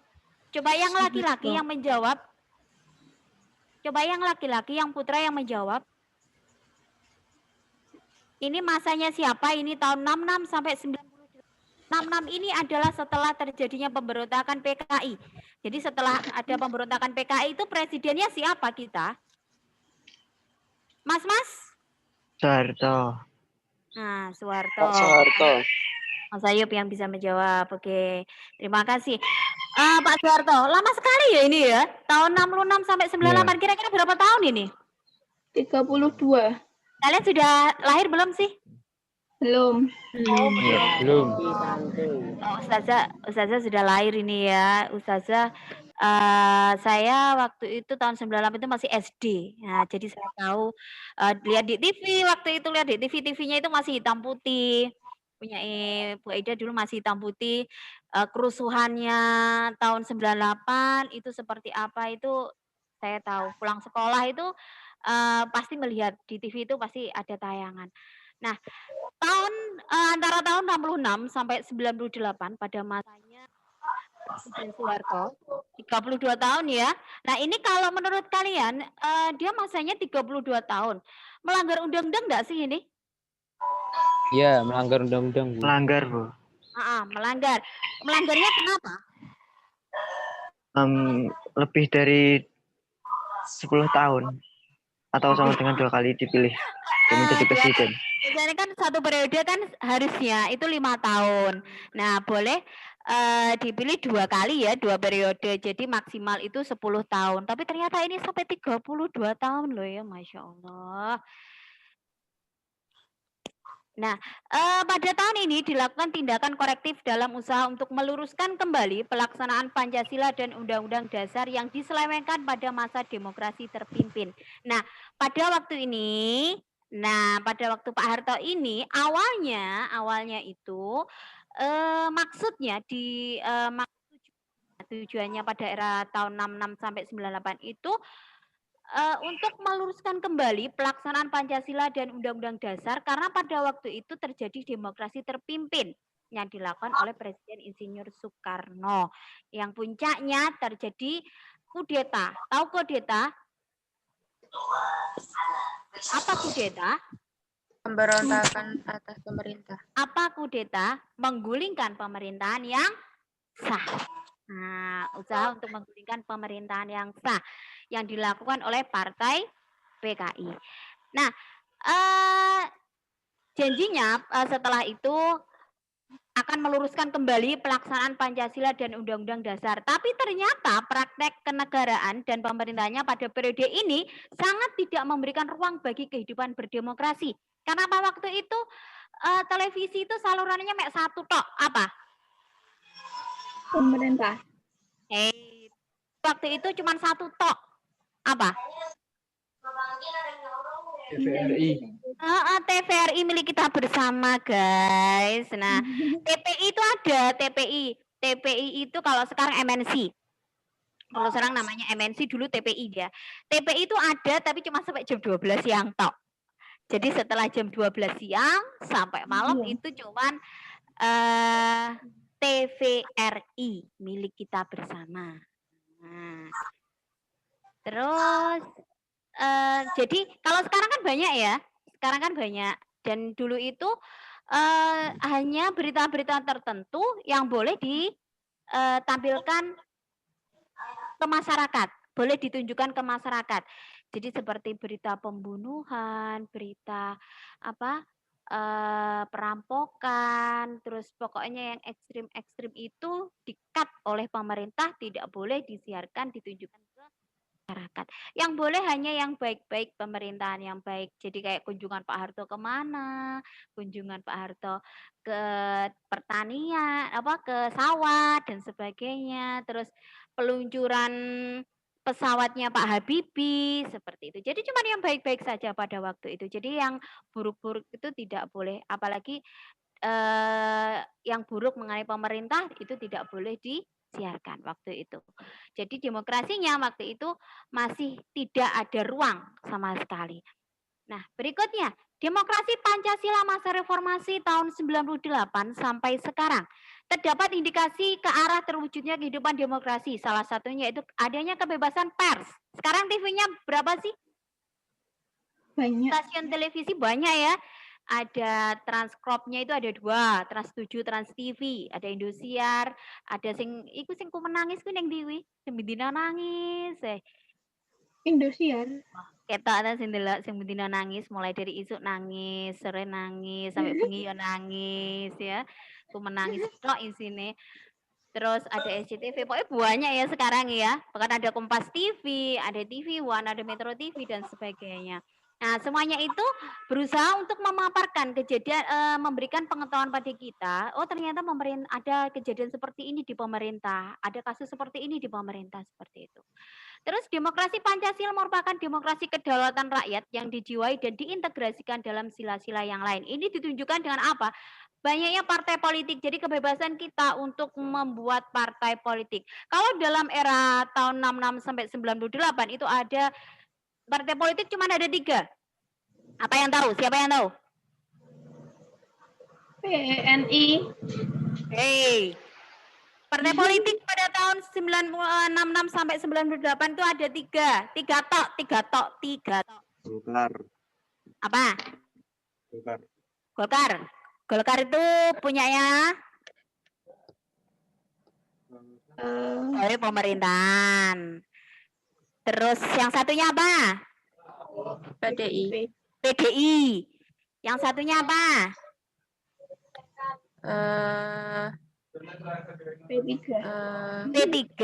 Coba yang laki-laki yang menjawab. Coba yang laki-laki, yang putra yang menjawab. Ini masanya siapa? Ini tahun 66 sampai 98. 66 ini adalah setelah terjadinya pemberontakan PKI. Jadi setelah ada pemberontakan PKI itu presidennya siapa kita? Mas? Soeharto. Nah, Soeharto. Soeharto. Mas Ayub yang bisa menjawab. Oke, terima kasih. Pak Soeharto, lama sekali ya ini ya. Tahun 66 sampai 98, kira-kira berapa tahun ini? 32. Kalian sudah lahir belum sih? Belum. Belum. Oh, Ustazah sudah lahir ini ya. Ustazah, saya waktu itu tahun 98 itu masih SD. Nah, jadi saya tahu, lihat di TV, waktu itu lihat di TV-nya itu masih hitam putih. Punya Bu Aida dulu masih hitam putih. Kerusuhannya tahun 98 itu seperti apa itu saya tahu. Pulang sekolah itu pasti melihat di TV itu pasti ada tayangan. Nah, antara tahun 66 sampai 98 pada masanya Presiden Soeharto, 32 tahun ya. Nah, ini kalau menurut kalian dia masanya 32 tahun. Melanggar undang-undang enggak sih ini? Ya, melanggar undang-undang, Bu. Melanggar, Bu. Melanggar. Melanggarnya kenapa? Lebih dari 10 tahun. Atau sama dengan 2 kali dipilih dan menjadi presiden. Biasanya kan satu periode kan harusnya itu 5 tahun. Nah, boleh dipilih 2 kali ya, 2 periode. Jadi maksimal itu 10 tahun. Tapi ternyata ini sampai 32 tahun loh ya, Masya Allah. Nah, pada tahun ini dilakukan tindakan korektif dalam usaha untuk meluruskan kembali pelaksanaan Pancasila dan Undang-Undang Dasar yang diselewengkan pada masa demokrasi terpimpin. Nah, pada waktu Pak Harto ini awalnya itu maksudnya tujuannya pada era tahun 66 sampai 98 itu untuk meluruskan kembali pelaksanaan Pancasila dan Undang-Undang Dasar karena pada waktu itu terjadi demokrasi terpimpin yang dilakukan oleh Presiden Insinyur Soekarno yang puncaknya terjadi kudeta. Tahu kudeta? Apa kudeta? Pemberontakan atas pemerintah. Apa kudeta? Menggulingkan pemerintahan yang sah. Nah, usaha untuk menggulingkan pemerintahan yang sah yang dilakukan oleh Partai PKI. Nah, janjinya setelah itu akan meluruskan kembali pelaksanaan Pancasila dan Undang-Undang Dasar. Tapi ternyata praktek kenegaraan dan pemerintahnya pada periode ini sangat tidak memberikan ruang bagi kehidupan berdemokrasi. Karena waktu itu televisi itu salurannya mek satu tok. Apa? Pemerintah. Waktu itu cuma satu tok. Apa? TVRI. TVRI milik kita bersama, guys. Nah, TPI itu ada, TPI. TPI itu kalau sekarang MNC. Kalau sekarang namanya MNC, dulu TPI dia. TPI itu ada tapi cuma sampai jam 12 siang tok. Jadi setelah jam 12 siang sampai malam Iya. itu cuman TVRI milik kita bersama. Nah, terus jadi kalau sekarang kan banyak ya, sekarang kan banyak. Dan dulu itu hanya berita-berita tertentu yang boleh ditampilkan ke masyarakat, boleh ditunjukkan ke masyarakat. Jadi seperti berita pembunuhan, berita apa perampokan, terus pokoknya yang ekstrim-ekstrim itu di-cut oleh pemerintah, tidak boleh disiarkan, ditunjukkan ke masyarakat. Yang boleh hanya yang baik-baik, pemerintahan yang baik. Jadi kayak kunjungan Pak Harto kemana, kunjungan Pak Harto ke pertanian, ke sawah dan sebagainya. Terus peluncuran pesawatnya Pak Habibie seperti itu. Jadi cuma yang baik-baik saja pada waktu itu. Jadi yang buruk-buruk itu tidak boleh. Apalagi yang buruk mengenai pemerintah itu tidak boleh disiarkan waktu itu. Jadi demokrasinya waktu itu masih tidak ada ruang sama sekali. Nah, berikutnya, demokrasi Pancasila masa reformasi tahun 98 sampai sekarang. Terdapat indikasi ke arah terwujudnya kehidupan demokrasi. Salah satunya itu adanya kebebasan pers. Sekarang TV-nya berapa sih? Banyak. Stasiun televisi banyak ya. Ada Transcorp-nya itu ada 2, Trans 7, Trans TV, ada Indosiar, ada sing ku menangis ku ning Dewi, sing bendina nangis. Indosiar. Ketok ta sing delok sing bendina nangis, mulai dari isuk nangis, sore nangis, sampai bengi yo nangis ya. Ku menangis tok isine. Terus ada SCTV, pokoknya banyak ya sekarang ya. Bahkan ada Kompas TV, ada TV One, ada Metro TV dan sebagainya. Nah, semuanya itu berusaha untuk memaparkan kejadian, memberikan pengetahuan pada kita. Oh, ternyata ada kejadian seperti ini di pemerintah, ada kasus seperti ini di pemerintah seperti itu. Terus demokrasi Pancasila merupakan demokrasi kedaulatan rakyat yang dijiwai dan diintegrasikan dalam sila-sila yang lain. Ini ditunjukkan dengan apa? Banyaknya partai politik, jadi kebebasan kita untuk membuat partai politik. Kalau dalam era tahun 66 sampai 98 itu ada partai politik cuma ada 3. Apa yang tahu? Siapa yang tahu? PNI. Hei. Partai politik pada tahun 66 sampai 98 itu ada 3 tok. Golkar. Apa? Golkar. Golkar itu punyanya pemerintahan. Terus yang satunya apa? PDI. PDI. Yang satunya apa? P3.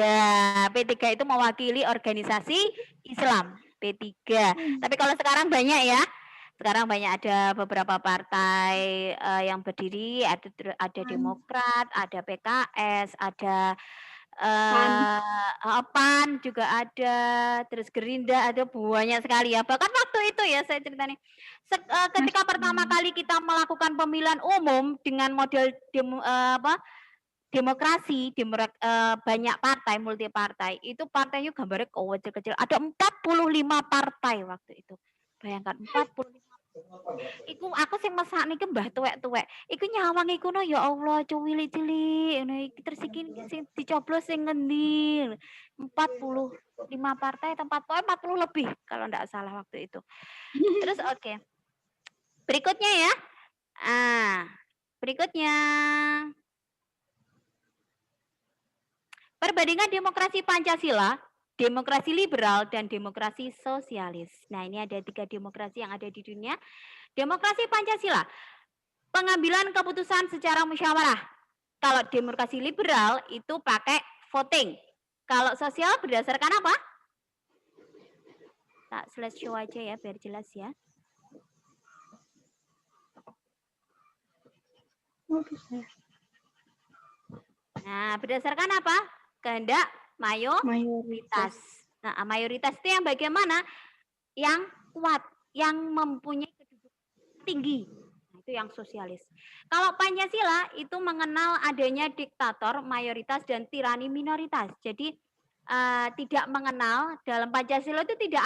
P3 itu mewakili organisasi Islam. P3. Tapi kalau sekarang banyak ya. Sekarang banyak ada beberapa partai yang berdiri, ada Demokrat, ada PKS, ada PAN juga ada, terus Gerindra ada, banyak sekali ya. Bahkan waktu itu ya saya ceritanya, ketika pertama kali kita melakukan pemilihan umum dengan model demokrasi, banyak partai, multi partai, itu partainya gambarnya kecil-kecil. Ada 45 partai waktu itu. Bayangkan 45. Iku aku sing mesakne iki mbah tuwek-tuwek. Iku nyawang iku no ya Allah cilik-cilik ngono iki terus iki sing dicoblos sing ngendi. 45 partai tempat 40 lebih kalau enggak salah waktu itu. Terus oke. Berikutnya ya. Berikutnya. Perbandingan demokrasi Pancasila, demokrasi liberal, dan demokrasi sosialis. Nah, ini ada 3 demokrasi yang ada di dunia. Demokrasi Pancasila, pengambilan keputusan secara musyawarah. Kalau demokrasi liberal itu pakai voting. Kalau sosial berdasarkan apa? Tak slide show aja ya, biar jelas ya. Nah, berdasarkan apa? Kehendak mayoritas. Nah, mayoritas itu yang bagaimana? Yang kuat, yang mempunyai kedudukan tinggi. Nah, itu yang sosialis. Kalau Pancasila itu mengenal adanya diktator mayoritas dan tirani minoritas. Jadi tidak mengenal dalam Pancasila itu tidak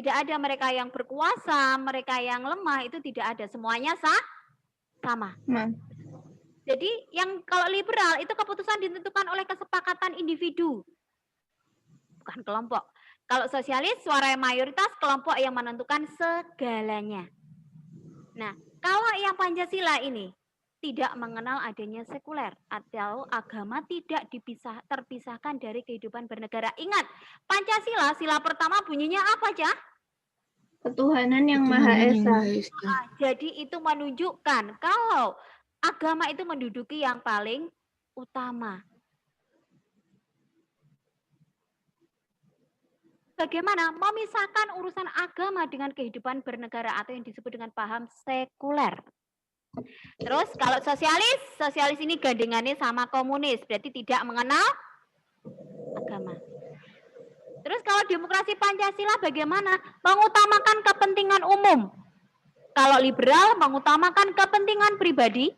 ada mereka yang berkuasa, mereka yang lemah, itu tidak ada, semuanya sama. Jadi yang kalau liberal itu keputusan ditentukan oleh kesepakatan individu, bukan kelompok. Kalau sosialis suara mayoritas, kelompok yang menentukan segalanya. Nah, kalau yang Pancasila ini tidak mengenal adanya sekuler atau agama tidak terpisahkan dari kehidupan bernegara. Ingat, Pancasila sila pertama bunyinya apa, Cah? Ketuhanan yang Maha Esa. Jadi itu menunjukkan kalau agama itu menduduki yang paling utama. Bagaimana memisahkan urusan agama dengan kehidupan bernegara atau yang disebut dengan paham sekuler. Terus kalau sosialis ini gandengannya sama komunis, berarti tidak mengenal agama. Terus kalau demokrasi Pancasila bagaimana? Mengutamakan kepentingan umum. Kalau liberal mengutamakan kepentingan pribadi,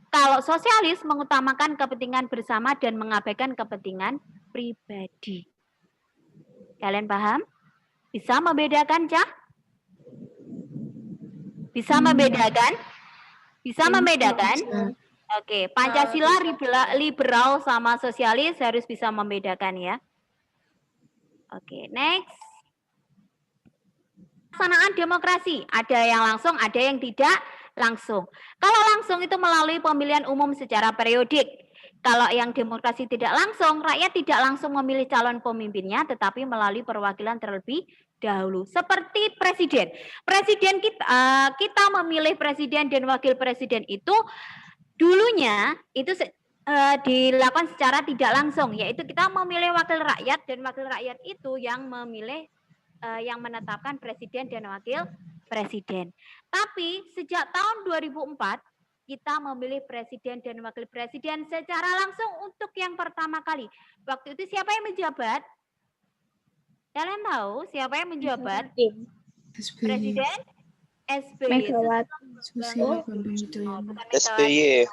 kalau sosialis mengutamakan kepentingan bersama dan mengabaikan kepentingan pribadi. Kalian paham? Bisa membedakan, Cah? Bisa membedakan? Bisa membedakan? Oke, Pancasila liberal sama sosialis harus bisa membedakan ya. Oke, next. Pelaksanaan demokrasi, ada yang langsung, ada yang tidak langsung. Kalau langsung itu melalui pemilihan umum secara periodik. Kalau yang demokrasi tidak langsung, rakyat tidak langsung memilih calon pemimpinnya, tetapi melalui perwakilan terlebih dahulu. Seperti presiden. Presiden kita memilih presiden dan wakil presiden itu dulunya itu dilakukan secara tidak langsung, yaitu kita memilih wakil rakyat dan wakil rakyat itu yang memilih yang menetapkan presiden dan wakil presiden. Tapi sejak tahun 2004 kita memilih presiden dan wakil presiden secara langsung untuk yang pertama kali. Waktu itu siapa yang menjabat? Kalian tahu siapa yang menjabat? Presiden SBY. SBY.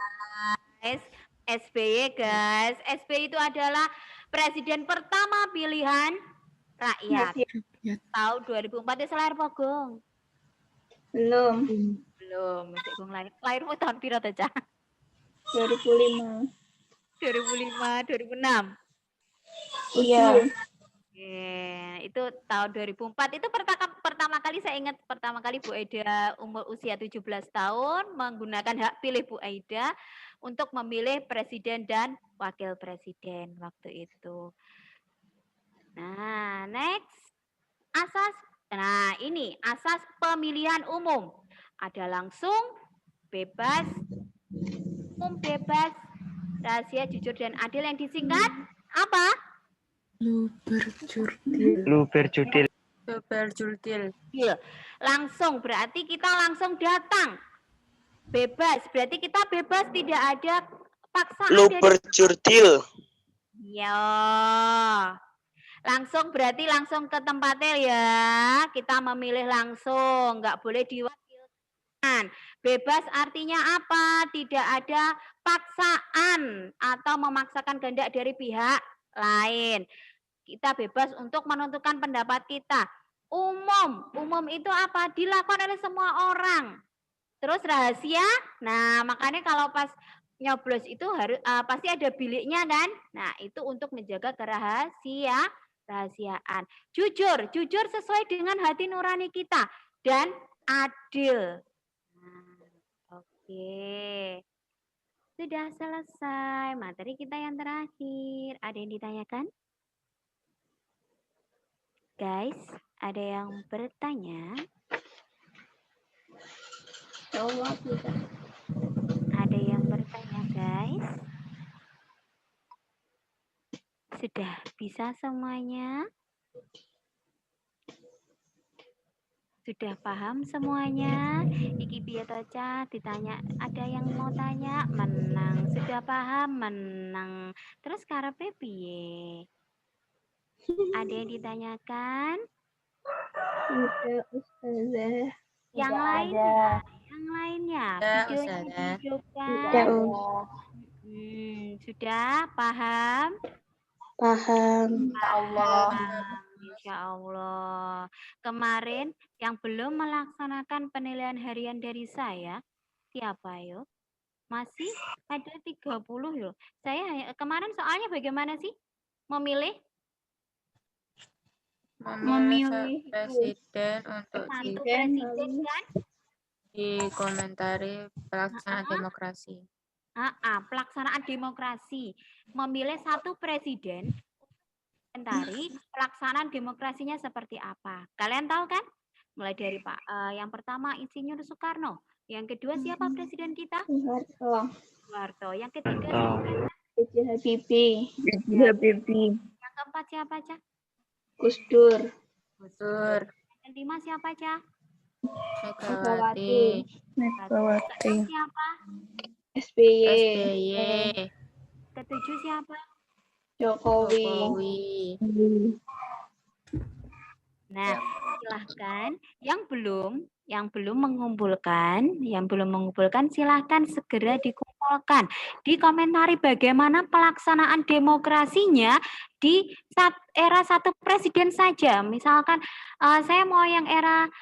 SBY guys. SBY itu adalah presiden pertama pilihan rakyat. Tahun 2004 itu lahir pogong. Belum. Masih gong lahir. Lahirmu tahun piro ta, Cah? 2005. 2006. Iya. Itu tahun 2004. Itu pertama kali saya ingat pertama kali Bu Aida umur usia 17 tahun menggunakan hak pilih Bu Aida untuk memilih presiden dan wakil presiden waktu itu. Nah, next. Ini asas pemilihan umum. Ada langsung, bebas, umum bebas, rahasia, jujur, dan adil yang disingkat apa? Luberjudil. Langsung berarti kita langsung datang. Bebas berarti kita bebas, tidak ada paksaan. Luberjudil. Ya. Langsung berarti langsung ke tempatnya ya. Kita memilih langsung, nggak boleh diwakilkan. Bebas artinya apa? Tidak ada paksaan atau memaksakan kehendak dari pihak lain. Kita bebas untuk menentukan pendapat kita. Umum itu apa? Dilakukan oleh semua orang. Terus rahasia, nah makanya kalau pas nyoblos itu harus pasti ada biliknya kan? Nah itu untuk menjaga kerahasiaan. Jujur sesuai dengan hati nurani kita dan adil. Oke. Sudah selesai materi kita yang terakhir. Ada yang ditanyakan? Guys, ada yang bertanya? Ada yang bertanya, guys? Sudah bisa semuanya? Sudah paham semuanya? Iki piye to, Cah? Ditanya, ada yang mau tanya? Menang. Sudah paham? Menang. Terus karepe piye? Ada yang ditanyakan? Tidak, Ustazah. Yang lainnya? Yang lainnya? Videonya dihidupkan. Tidak, Sudah paham? Paham. Insya Allah. Kemarin yang belum melaksanakan penilaian harian dari saya, siapa yo? Masih ada 30 yo. Kemarin soalnya bagaimana sih? Memilih Memilih presiden untuk satu presiden kan? dikomentari pelaksanaan demokrasi. Pelaksanaan demokrasi. Memilih satu presiden, komentari pelaksanaan demokrasinya seperti apa. Kalian tahu kan? Mulai dari yang pertama Insinyur Soekarno. Yang kedua siapa presiden kita? Soeharto. Yang ketiga Habibie. Yang keempat siapa, Cak? Gus Dur. Yang kelima siapa, Cak? Megawati. Siapa? SBY. Ketujuh siapa? Jokowi. Nah, silahkan yang belum mengumpulkan silahkan segera dikumpulkan. Dikomentari bagaimana pelaksanaan demokrasinya di era satu presiden saja. Misalkan saya mau yang era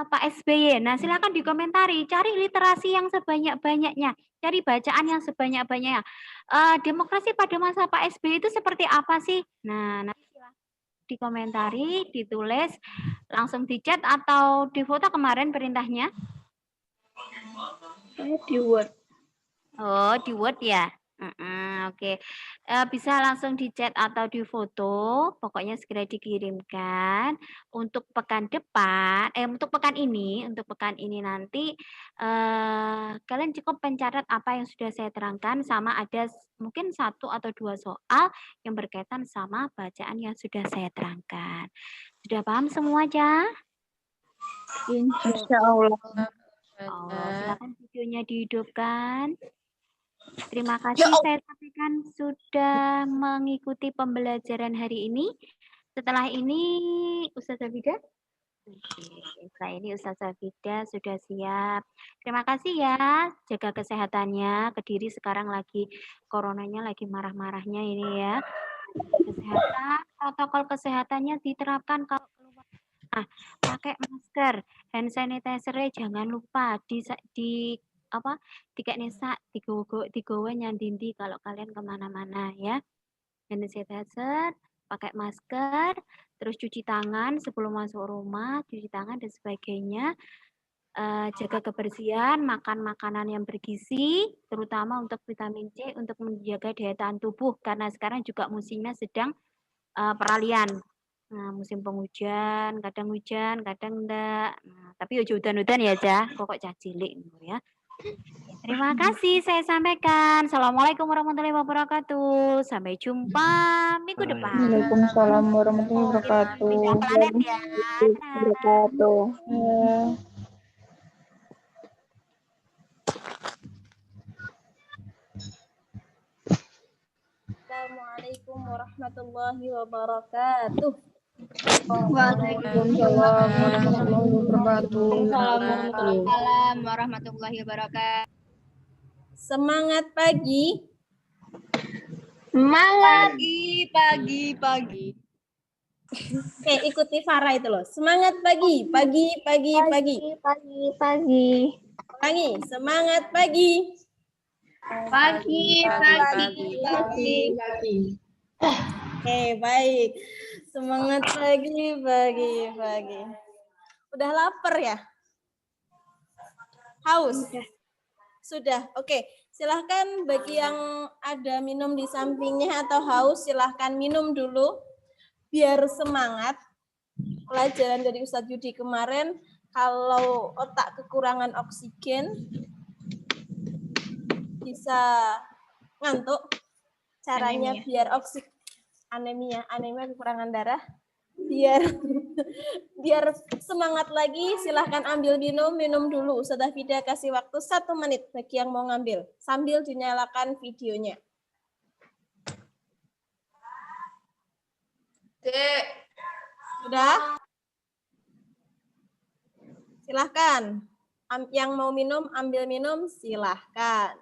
Pak SBY. Nah, silahkan dikomentari. Cari literasi yang sebanyak-banyaknya. Cari bacaan yang sebanyak-banyaknya. Demokrasi pada masa Pak SBY itu seperti apa sih? Nah, nanti silahkan dikomentari, ditulis, langsung di chat atau di foto kemarin perintahnya? Di Word. Oh, di Word ya? Oke. Bisa langsung di chat atau di foto, pokoknya segera dikirimkan. Untuk pekan depan, untuk pekan ini nanti kalian cukup mencatat apa yang sudah saya terangkan, sama ada mungkin 1 atau 2 soal yang berkaitan sama bacaan yang sudah saya terangkan. Sudah paham semua, Ca? Insya Allah. Silakan videonya dihidupkan. Terima kasih saya sampaikan sudah mengikuti pembelajaran hari ini. Setelah ini Ustazah Vida. Setelah ini Ustazah Vida sudah siap. Terima kasih ya. Jaga kesehatannya. Kediri sekarang lagi coronanya lagi marah-marahnya ini ya. Kesehatan, protokol kesehatannya diterapkan kalau keluar. Pakai masker, hand sanitizer jangan lupa tiga nesa digowo nyandindi kalau kalian kemana-mana ya. Hand sanitizer, pakai masker, terus cuci tangan sebelum masuk rumah, cuci tangan dan sebagainya. Jaga kebersihan, makan makanan yang bergizi, terutama untuk vitamin C untuk menjaga daya tahan tubuh karena sekarang juga musimnya sedang peralihan. Nah, musim penghujan, kadang hujan, kadang enggak. Nah, tapi hujan-hujan ya, Cah. Kok cah cilik ya. Terima kasih saya sampaikan. Assalamualaikum warahmatullahi wabarakatuh. Sampai jumpa minggu depan. Waalaikumsalam warahmatullahi wabarakatuh. Planet ya. Assalamualaikum warahmatullahi wabarakatuh. Waalaikumsalam warahmatullahi wabarakatuh. Waalaikumsalam warahmatullahi wabarakatuh. Semangat pagi. Semangat pagi. Oke, ikuti Farah itu loh. Semangat pagi. Pagi. Pagi. Semangat pagi. Pagi. Oke, baik. Semangat pagi. Udah lapar ya? Haus? Sudah. Oke, silahkan bagi yang ada minum di sampingnya atau haus, silahkan minum dulu. Biar semangat. Pelajaran dari Ustadz Yudi kemarin, kalau otak kekurangan oksigen, bisa ngantuk. Caranya biar anemia kekurangan darah. Biar semangat lagi, silahkan ambil minum dulu. Ustazah Vida kasih waktu 1 menit bagi yang mau ngambil sambil dinyalakan videonya. Sudah? Silahkan. Yang mau minum, ambil minum, silahkan.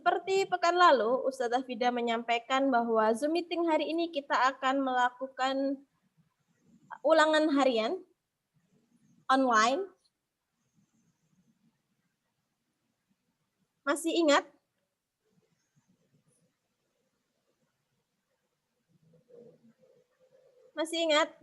Seperti pekan lalu, Ustazah Fida menyampaikan bahwa Zoom meeting hari ini kita akan melakukan ulangan harian online. Masih ingat? Masih ingat?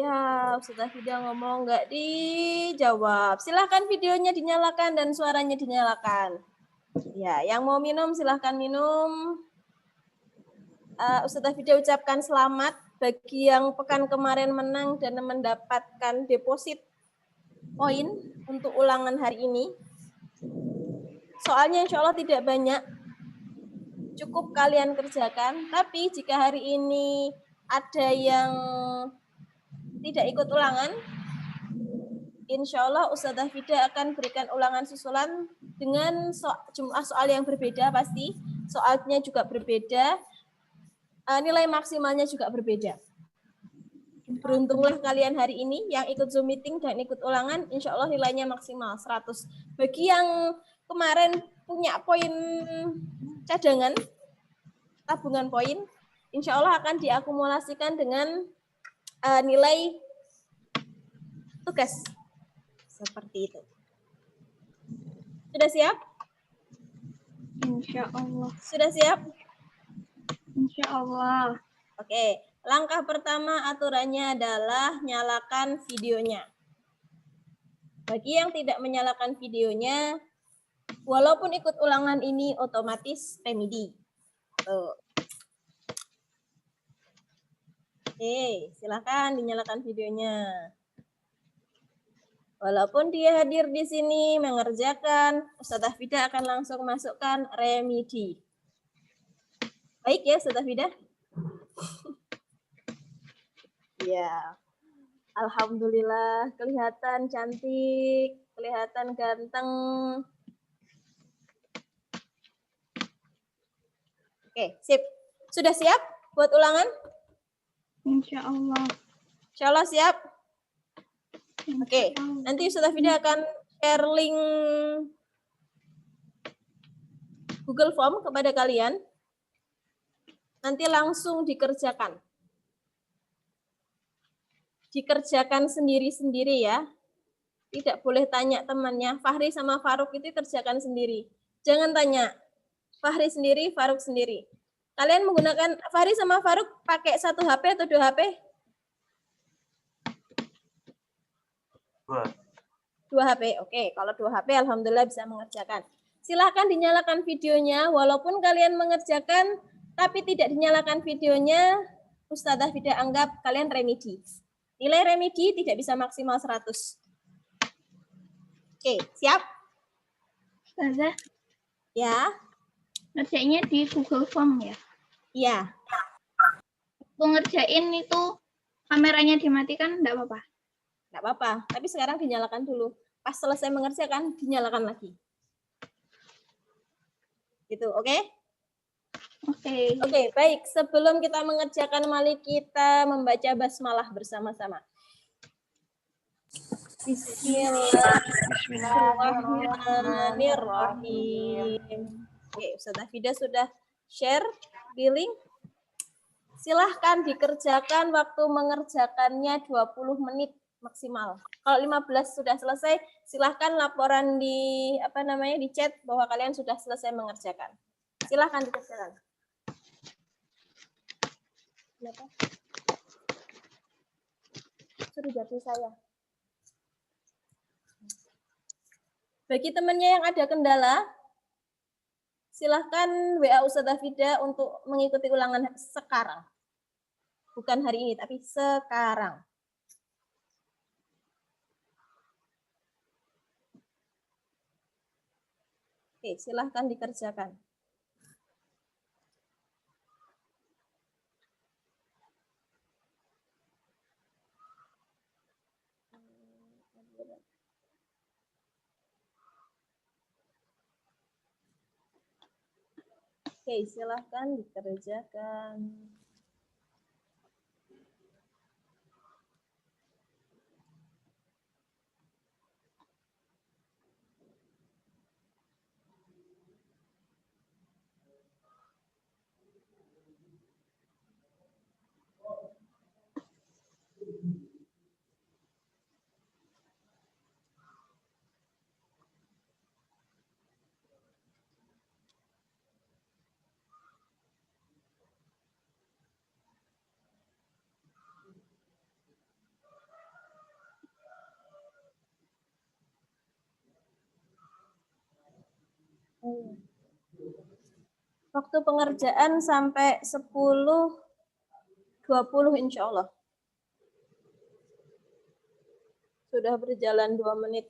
Ya, Ustazah Fida ngomong nggak dijawab. Silahkan videonya dinyalakan dan suaranya dinyalakan. Ya, yang mau minum silahkan minum. Ustazah Fida ucapkan selamat bagi yang pekan kemarin menang dan mendapatkan deposit poin untuk ulangan hari ini. Soalnya insya Allah tidak banyak, cukup kalian kerjakan. Tapi jika hari ini ada yang tidak ikut ulangan, insya Allah Ustazah Fida akan berikan ulangan susulan dengan jumlah soal yang berbeda pasti. Soalnya juga berbeda, nilai maksimalnya juga berbeda. Beruntunglah kalian hari ini yang ikut Zoom meeting dan ikut ulangan, insya Allah nilainya maksimal 100. Bagi yang kemarin punya poin cadangan, tabungan poin, insya Allah akan diakumulasikan dengan nilai tugas. Seperti itu. Sudah siap? Insya Allah. Sudah siap? Insya Allah. Oke, langkah pertama aturannya adalah nyalakan videonya. Bagi yang tidak menyalakan videonya, walaupun ikut ulangan ini otomatis remedi. Tuh. Oke, silakan dinyalakan videonya. Walaupun dia hadir di sini mengerjakan, Ustazah Fida akan langsung masukkan remedi. Baik ya, Ustazah Fida? Ya, alhamdulillah kelihatan cantik, kelihatan ganteng. Oke, sip. Sudah siap buat ulangan? Insya Allah. Insya Allah siap? Oke, nanti Ustazah Fida akan share link Google Form kepada kalian. Nanti langsung dikerjakan. Dikerjakan sendiri-sendiri ya. Tidak boleh tanya temannya. Fahri sama Faruk itu kerjakan sendiri. Jangan tanya. Fahri sendiri, Faruk sendiri. Kalian menggunakan Fahri sama Faruk pakai 1 HP atau 2 HP? 2 HP. Oke, kalau 2 HP alhamdulillah bisa mengerjakan. Silahkan dinyalakan videonya. Walaupun kalian mengerjakan tapi tidak dinyalakan videonya, Ustazah Fida anggap kalian remedi. Nilai remedi tidak bisa maksimal 100. Oke, siap? Ustazah, Ya. ngerjainnya di Google Form ya? Iya. Waktu ngerjain itu kameranya dimatikan enggak apa-apa? Enggak apa-apa, tapi sekarang dinyalakan dulu. Pas selesai mengerjakan, dinyalakan lagi. Gitu, oke? Oke. Oke, baik. Sebelum kita mengerjakan, mari kita membaca basmalah bersama-sama. Bismillahirrahmanirrahim. Oke, Ustazah Fida sudah share di link. Silahkan dikerjakan, waktu mengerjakannya 20 menit maksimal. Kalau 15 sudah selesai, silahkan laporan di di chat bahwa kalian sudah selesai mengerjakan. Silahkan dikerjakan. Kenapa? Suruh jatuh saya. Bagi temannya yang ada kendala, silahkan WA Ustazah Fida untuk mengikuti ulangan sekarang. Bukan hari ini, tapi sekarang. Oke, silahkan dikerjakan. Oke, silahkan dikerjakan. Waktu pengerjaan sampai 10.20 insya Allah. Sudah berjalan 2 menit.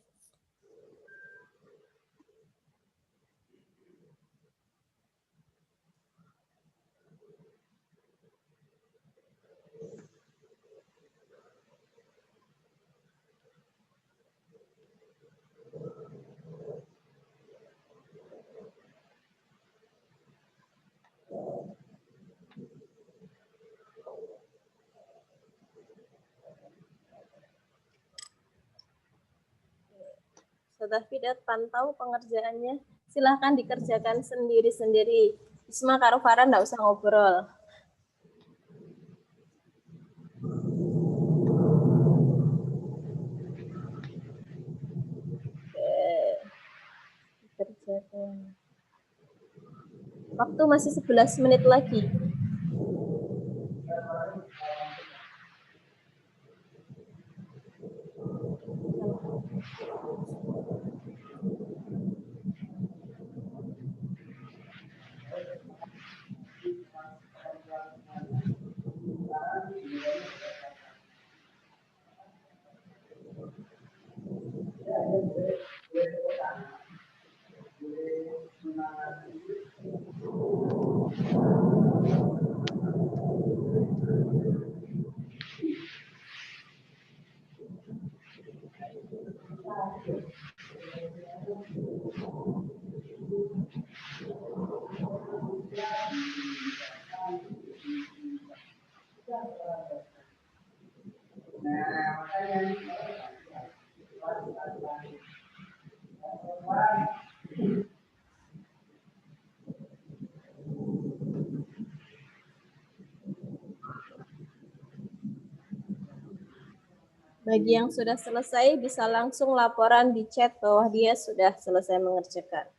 Sudah Fidat pantau pengerjaannya. Silahkan dikerjakan sendiri-sendiri. Isma karo Farah nggak usah ngobrol. Oke. Dikerjakan. Waktu masih 11 menit lagi. Bagi yang sudah selesai bisa langsung laporan di chat bahwa dia sudah selesai mengerjakan.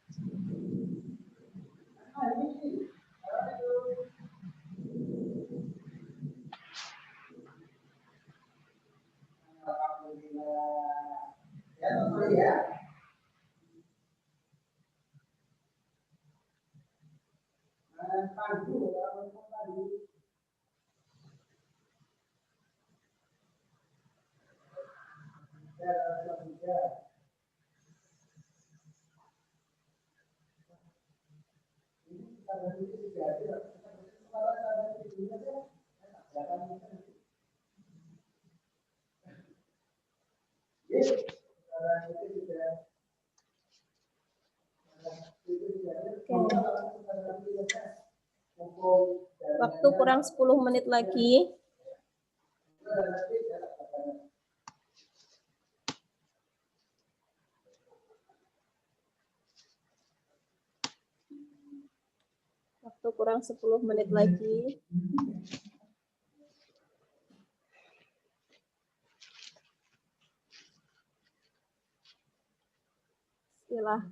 Waktu kurang 10 menit lagi. Waktu kurang 10 menit lagi. Silah.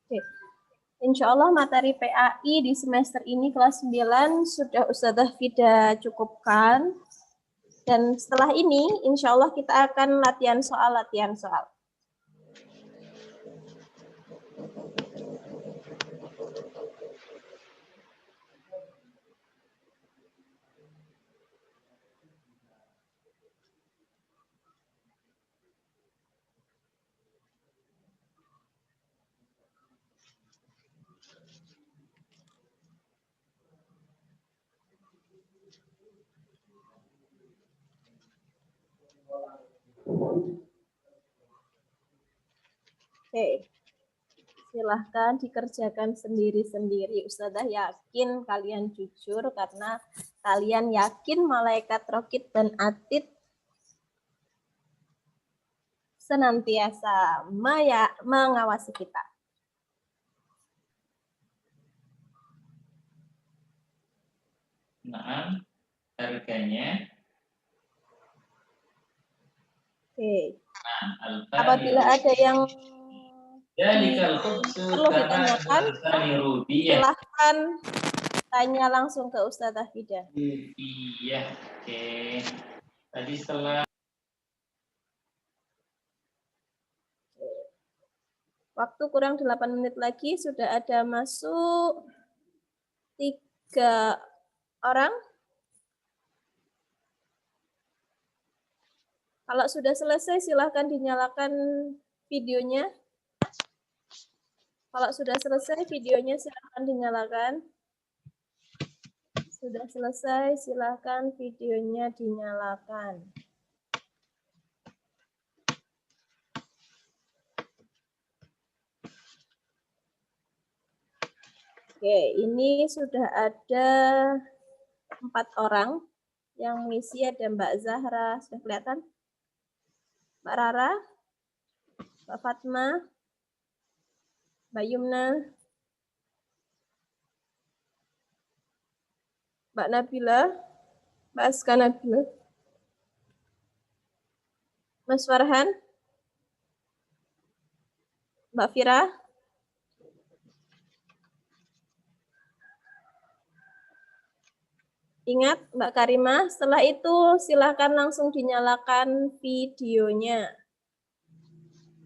Oke. Insya Allah materi PAI di semester ini kelas 9 sudah Ustadzah Fida cukupkan. Dan setelah ini insya Allah kita akan latihan soal. Oke, silahkan dikerjakan sendiri-sendiri. Ustadzah yakin kalian jujur karena kalian yakin malaikat Rokib dan Atid senantiasa mengawasi kita. Nah, harganya. Oke. Apabila ada yang perlu ditanyakan, silahkan tanya langsung ke Ustadzah Fida. Iya, oke. Tadi setelah Waktu kurang 8 menit lagi, sudah ada masuk 3 orang. Kalau sudah selesai, silahkan dinyalakan videonya. Kalau sudah selesai, videonya silahkan dinyalakan. Sudah selesai, silahkan videonya dinyalakan. Oke, ini sudah ada 4 orang yang mengisi. Ada Mbak Zahra, sudah kelihatan? Mbak Rara, Mbak Fatma, Mbak Yumna, Mbak Nabila, Mbak Aska Nabila, Mas Farhan, Mbak Fira, ingat Mbak Karimah, setelah itu silakan langsung dinyalakan videonya.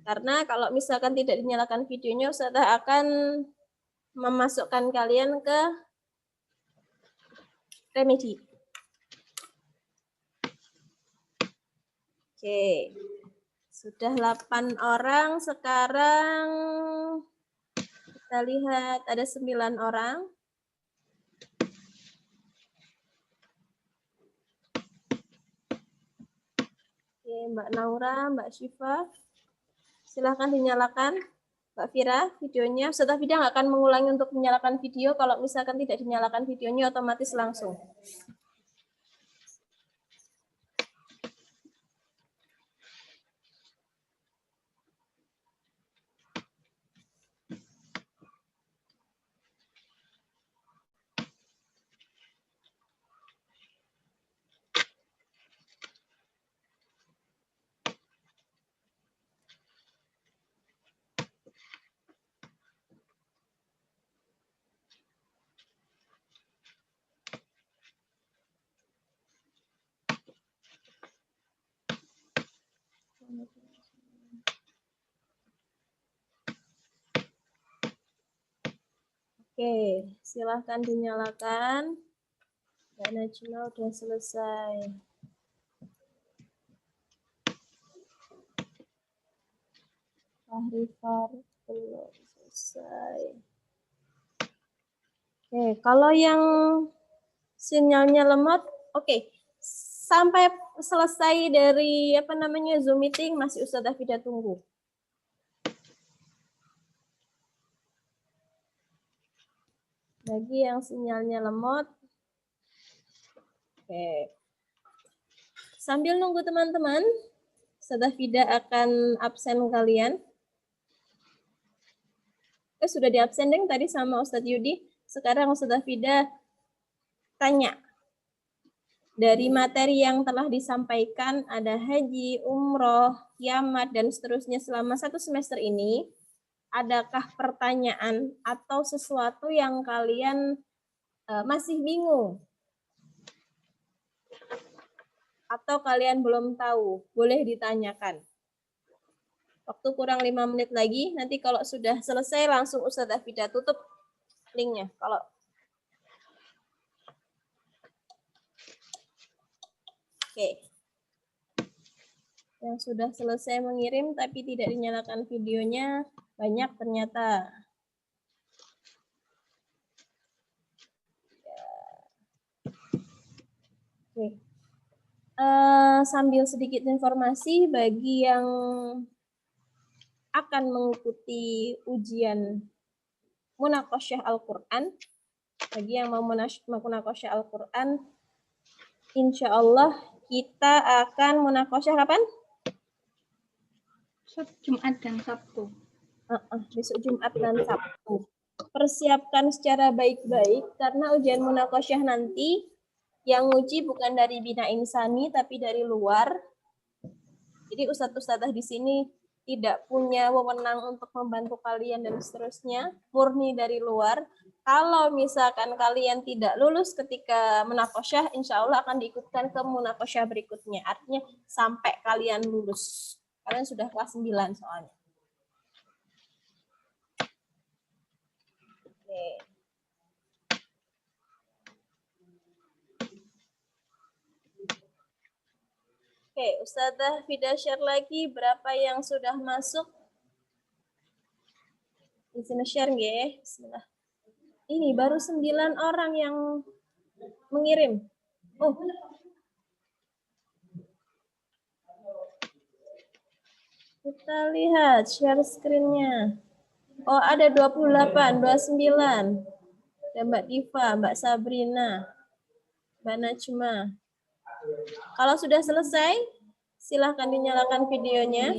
Karena kalau misalkan tidak dinyalakan videonya, Ustazah akan memasukkan kalian ke remedi. Oke, sudah 8 orang, sekarang kita lihat ada 9 orang. Oke, Mbak Naura, Mbak Syifa, silahkan dinyalakan. Mbak Fira, videonya. Ustazah Fida nggak akan mengulangi untuk menyalakan video. Kalau misalkan tidak dinyalakan videonya, otomatis langsung. Oke, silahkan dinyalakan. Mbak Najma udah selesai. Fahrifar belum selesai. Oke, kalau yang sinyalnya lemot, oke. Sampai selesai dari Zoom meeting masih Ustazah Fida tunggu. Bagi yang sinyalnya lemot, oke. Sambil nunggu teman-teman, Ustazah Fida akan absen kalian. Sudah diabsen deng tadi sama Ustadz Yudi. Sekarang Ustazah Fida tanya. Dari materi yang telah disampaikan, ada haji, umroh, kiamat, dan seterusnya selama 1 semester ini, adakah pertanyaan atau sesuatu yang kalian masih bingung? Atau kalian belum tahu? Boleh ditanyakan. Waktu kurang 5 menit lagi, nanti kalau sudah selesai langsung Ustazah Fida tutup linknya. Oke. Yang sudah selesai mengirim tapi tidak dinyalakan videonya, banyak ternyata. Oke. Sambil sedikit informasi bagi yang akan mengikuti ujian Munaqasyah Al-Quran, bagi yang mau Munaqasyah Al-Quran, insya Allah kita akan Munaqasyah kapan? Jumat dan Sabtu. Besok Jumat dan Sabtu. Persiapkan secara baik-baik karena ujian Munaqasyah nanti yang uji bukan dari Bina Insani tapi dari luar. Jadi ustadz-ustadzah di sini tidak punya wewenang untuk membantu kalian dan seterusnya, murni dari luar. Kalau misalkan kalian tidak lulus ketika munaqasyah, insya Allah akan diikutkan ke munaqasyah berikutnya. Artinya sampai kalian lulus. Kalian sudah kelas 9 soalnya. Oke. Oke, Ustazah Fida share lagi berapa yang sudah masuk. Di sini share nggih. Bismillah. Ini baru 9 orang yang mengirim. Oh. Kita lihat share screen-nya. Oh, ada 28, 29. Ada Mbak Diva, Mbak Sabrina, Mbak Najma. Kalau sudah selesai, silahkan dinyalakan videonya.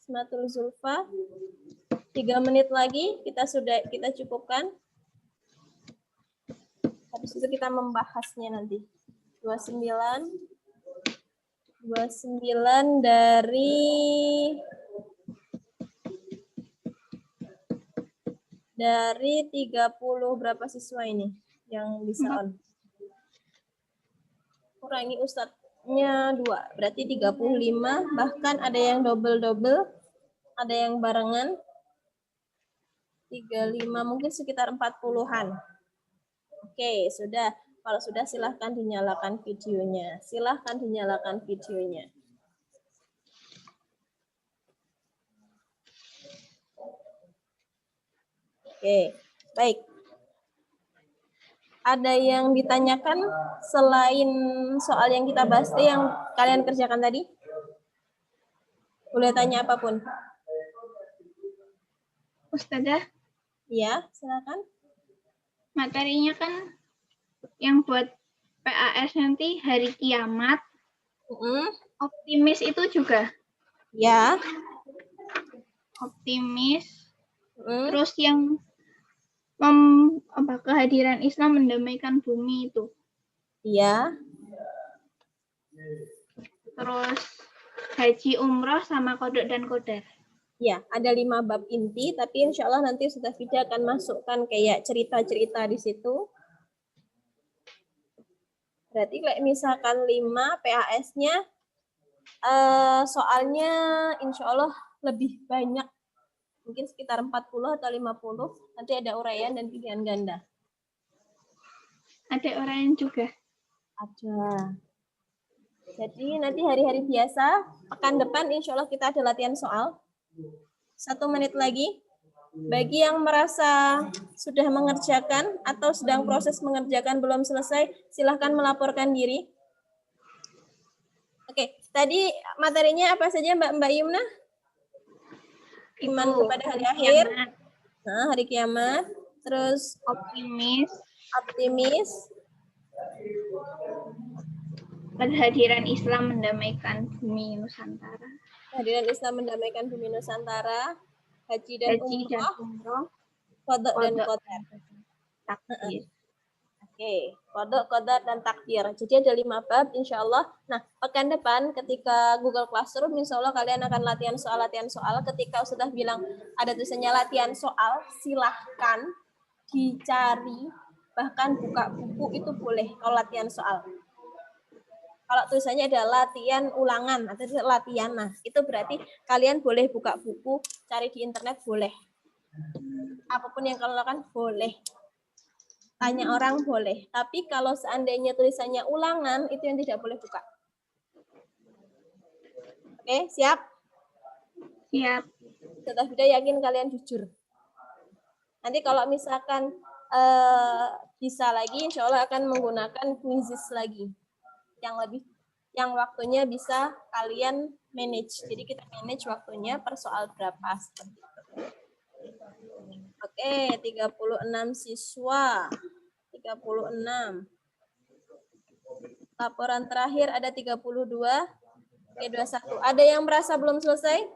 Ismatul Zulfa. 3 menit lagi kita cukupkan. Habis itu kita membahasnya nanti. 29 dari 30 berapa siswa ini yang bisa on? Kurangi ustadznya 2, berarti 35, bahkan ada yang double-double, ada yang barengan. 35 mungkin sekitar 40-an. Oke, sudah. Kalau sudah silahkan dinyalakan videonya. Silahkan dinyalakan videonya. Oke, baik. Ada yang ditanyakan selain soal yang kita bahas yang kalian kerjakan tadi? Boleh tanya apapun. Ustazah? Iya, silakan. Materinya kan yang buat PAS nanti hari kiamat. Optimis itu juga? Ya. Optimis. Terus yang kehadiran Islam mendamaikan bumi itu. Iya. Terus haji umroh sama kodok dan kodar. Ya, ada 5 bab inti, tapi insya Allah nanti Ustazah Fida akan masukkan kayak cerita-cerita di situ. Berarti kayak misalkan 5 PAS-nya, soalnya insya Allah lebih banyak. Mungkin sekitar 40 atau 50. Nanti ada uraian dan pilihan ganda. Ada uraian juga? Ada. Jadi nanti hari-hari biasa, pekan depan insya Allah kita ada latihan soal. 1 menit lagi. Bagi yang merasa sudah mengerjakan atau sedang proses mengerjakan belum selesai, silahkan melaporkan diri. Oke, tadi materinya apa saja Mbak Yumna? Iman kepada hari akhir. Nah, hari kiamat. Terus optimis. Kehadiran Islam mendamaikan bumi Nusantara. Kehadiran Islam mendamaikan bumi Nusantara. Haji dan umroh. Qadha dan qadar. Takdir. Oke, qadha, qadar, dan takdir. Jadi ada 5 bab insya Allah. Nah, pekan depan ketika Google Classroom, insya Allah kalian akan latihan soal. Ketika sudah bilang ada tulisannya latihan soal, silahkan dicari, bahkan buka buku itu boleh kalau latihan soal. Kalau tulisannya ada latihan ulangan atau latihan, nah itu berarti kalian boleh buka buku, cari di internet boleh. Apapun yang kalian lakukan boleh. Tanya orang boleh. Tapi kalau seandainya tulisannya ulangan, itu yang tidak boleh buka. Oke, siap? Siap. Ustazah Fida yakin kalian jujur. Nanti kalau misalkan bisa lagi, insya Allah akan menggunakan quizzes lagi. Yang waktunya bisa kalian manage. Jadi kita manage waktunya per soal berapa. Seperti itu. Oke, 36 siswa. 36. Laporan terakhir ada 32. Oke, 21. Ada yang merasa belum selesai?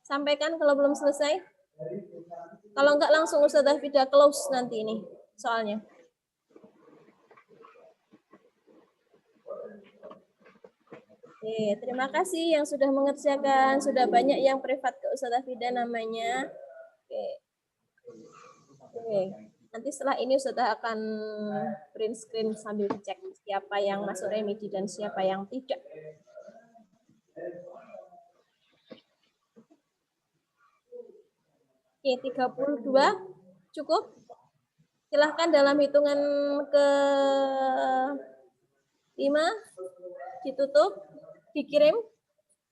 Sampaikan kalau belum selesai. Kalau enggak langsung Ustazah Fida close nanti ini soalnya. Oke, terima kasih yang sudah mengerjakan. Sudah banyak yang privat ke Ustazah Fida namanya. Oke. Nanti setelah ini Ustazah akan print screen sambil cek siapa yang masuk remedi dan siapa yang tidak. Oke, 32 cukup? Silahkan dalam hitungan ke 5 ditutup, dikirim.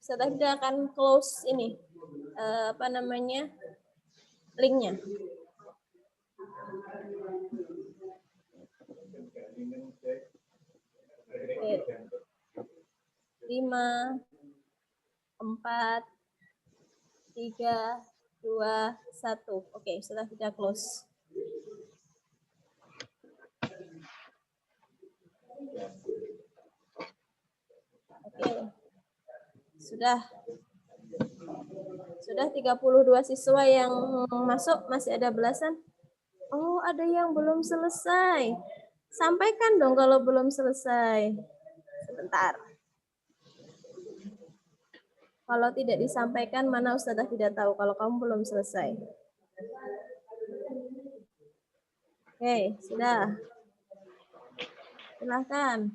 Setelah kita akan close ini linknya. Oke. 5, 4, 3, 2, 1. Oke, setelah kita close. Oke. Sudah 32 siswa yang masuk, masih ada belasan. Oh, ada yang belum selesai. Sampaikan dong kalau belum selesai. Sebentar. Kalau tidak disampaikan, mana Ustazah tidak tahu kalau kamu belum selesai. Oke, sudah. Silahkan.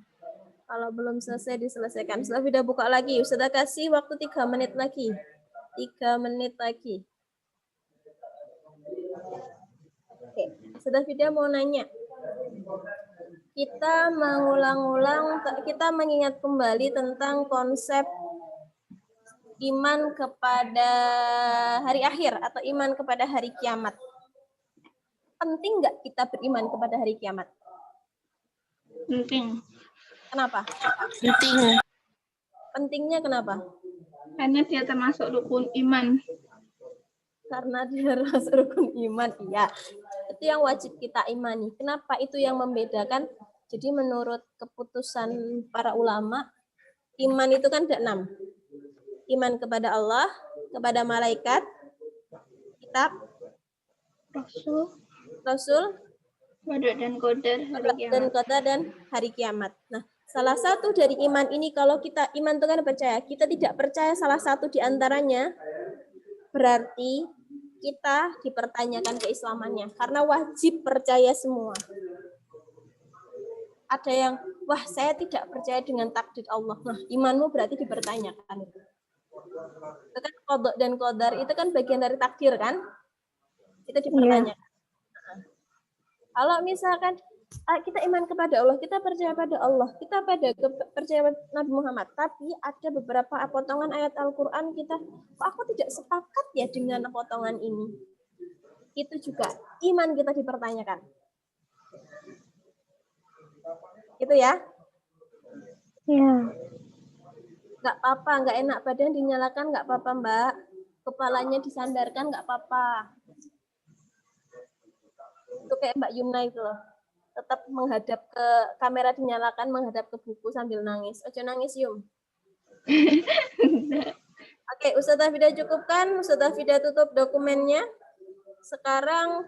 Kalau belum selesai, diselesaikan. Setelah video buka lagi, Ustazah kasih waktu 3 menit lagi. 3 menit lagi. Oke, Ustazah video mau nanya. Kita mengulang-ulang, kita mengingat kembali tentang konsep iman kepada hari akhir atau iman kepada hari kiamat. Penting nggak kita beriman kepada hari kiamat? Penting. Kenapa? Penting. Pentingnya kenapa? Karena dia termasuk rukun iman. Karena dia termasuk rukun iman, iya. Itu yang wajib kita imani. Kenapa? Itu yang membedakan. Jadi menurut keputusan para ulama, iman itu kan ada 6. Iman kepada Allah, kepada malaikat, kitab, Rasul, qadar dan hari kiamat. Nah, salah satu dari iman ini, kalau kita iman itu kan percaya, kita tidak percaya salah satu di antaranya, berarti kita dipertanyakan keislamannya, karena wajib percaya semua. Ada yang, wah saya tidak percaya dengan takdir Allah. Nah, imanmu berarti dipertanyakan. Itu kan qada dan qadar, itu kan bagian dari takdir kan? Itu dipertanyakan. Kalau misalkan kita iman kepada Allah, kita percaya pada Allah, kita percaya pada Nabi Muhammad, tapi ada beberapa potongan ayat Al-Quran kita, aku tidak sepakat ya dengan potongan ini. Itu juga iman kita dipertanyakan. Itu ya? Iya. Nggak apa-apa, nggak enak badan dinyalakan, nggak apa-apa Mbak. Kepalanya disandarkan, nggak apa-apa. Itu kayak Mbak Yumna itu loh. Tetap menghadap ke kamera dinyalakan, menghadap ke buku sambil nangis. Ojo nangis Yum. Oke, Ustazah Fida cukupkan. Ustazah Fida tutup dokumennya. Sekarang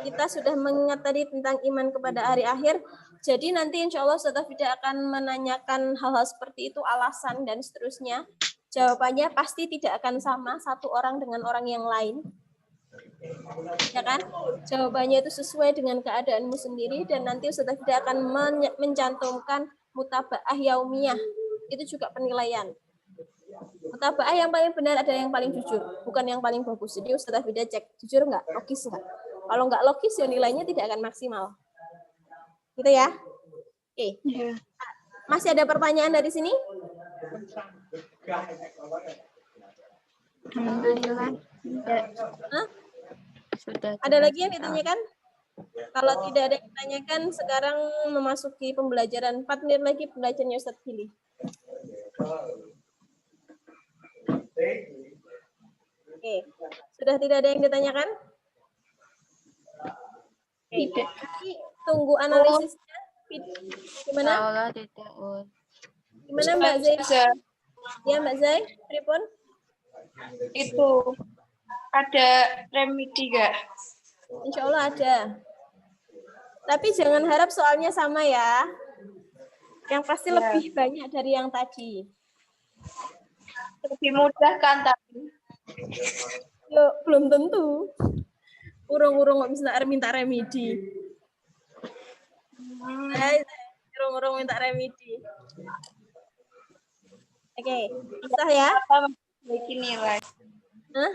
kita sudah mengingat tadi tentang iman kepada hari akhir. Jadi nanti insya Allah Ustazah Fida akan menanyakan hal-hal seperti itu, alasan dan seterusnya. Jawabannya pasti tidak akan sama satu orang dengan orang yang lain. Ya kan? Jawabannya itu sesuai dengan keadaanmu sendiri, dan nanti Ustazah Fida akan mencantumkan mutabaah yaumiyah. Itu juga penilaian. Mutabaah yang paling benar ada yang paling jujur, bukan yang paling bagus. Jadi Ustazah Fida cek jujur nggak, logis nggak. Kalau nggak logis ya nilainya tidak akan maksimal. Gitu ya? Oke. Iya. Masih ada pertanyaan dari sini? Hah? Sudah. Ada lagi yang ditanyakan? Kalau tidak ada yang ditanyakan, sekarang memasuki pembelajaran. 4 menit lagi pembelajarannya Ustadz Billy. Oke. Sudah tidak ada yang ditanyakan? Tidak. Tunggu analisisnya. Gimana? Allah tidak. Gimana Mbak Zai? Ya Mbak Zai, pripun? Itu ada remedi gak? Insya Allah ada. Tapi jangan harap soalnya sama ya. Yang pasti lebih banyak dari yang tadi. Lebih mudah kan tapi? Yo, belum tentu. Urung minta remedi. Urung minta remedi. Oke, bisa ya? Bagi nilai. Hah?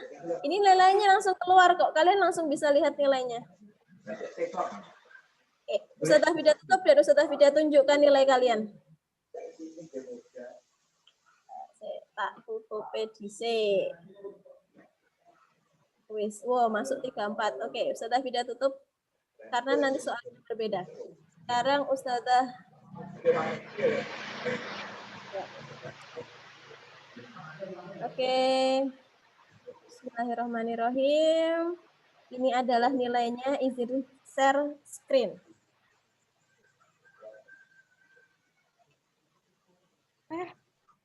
Ini nilainya langsung keluar kok. Kalian langsung bisa lihat nilainya. Oke, Ustazah Fida tutup dan Ustazah Fida tunjukkan nilai kalian. Tak tutup dhisik. Wis, wow, masuk 34. Oke, Ustazah Fida tutup karena nanti soalnya berbeda. Sekarang Ustazah Oke. Bismillahirrahmanirrahim. Ini adalah nilainya, izin share screen.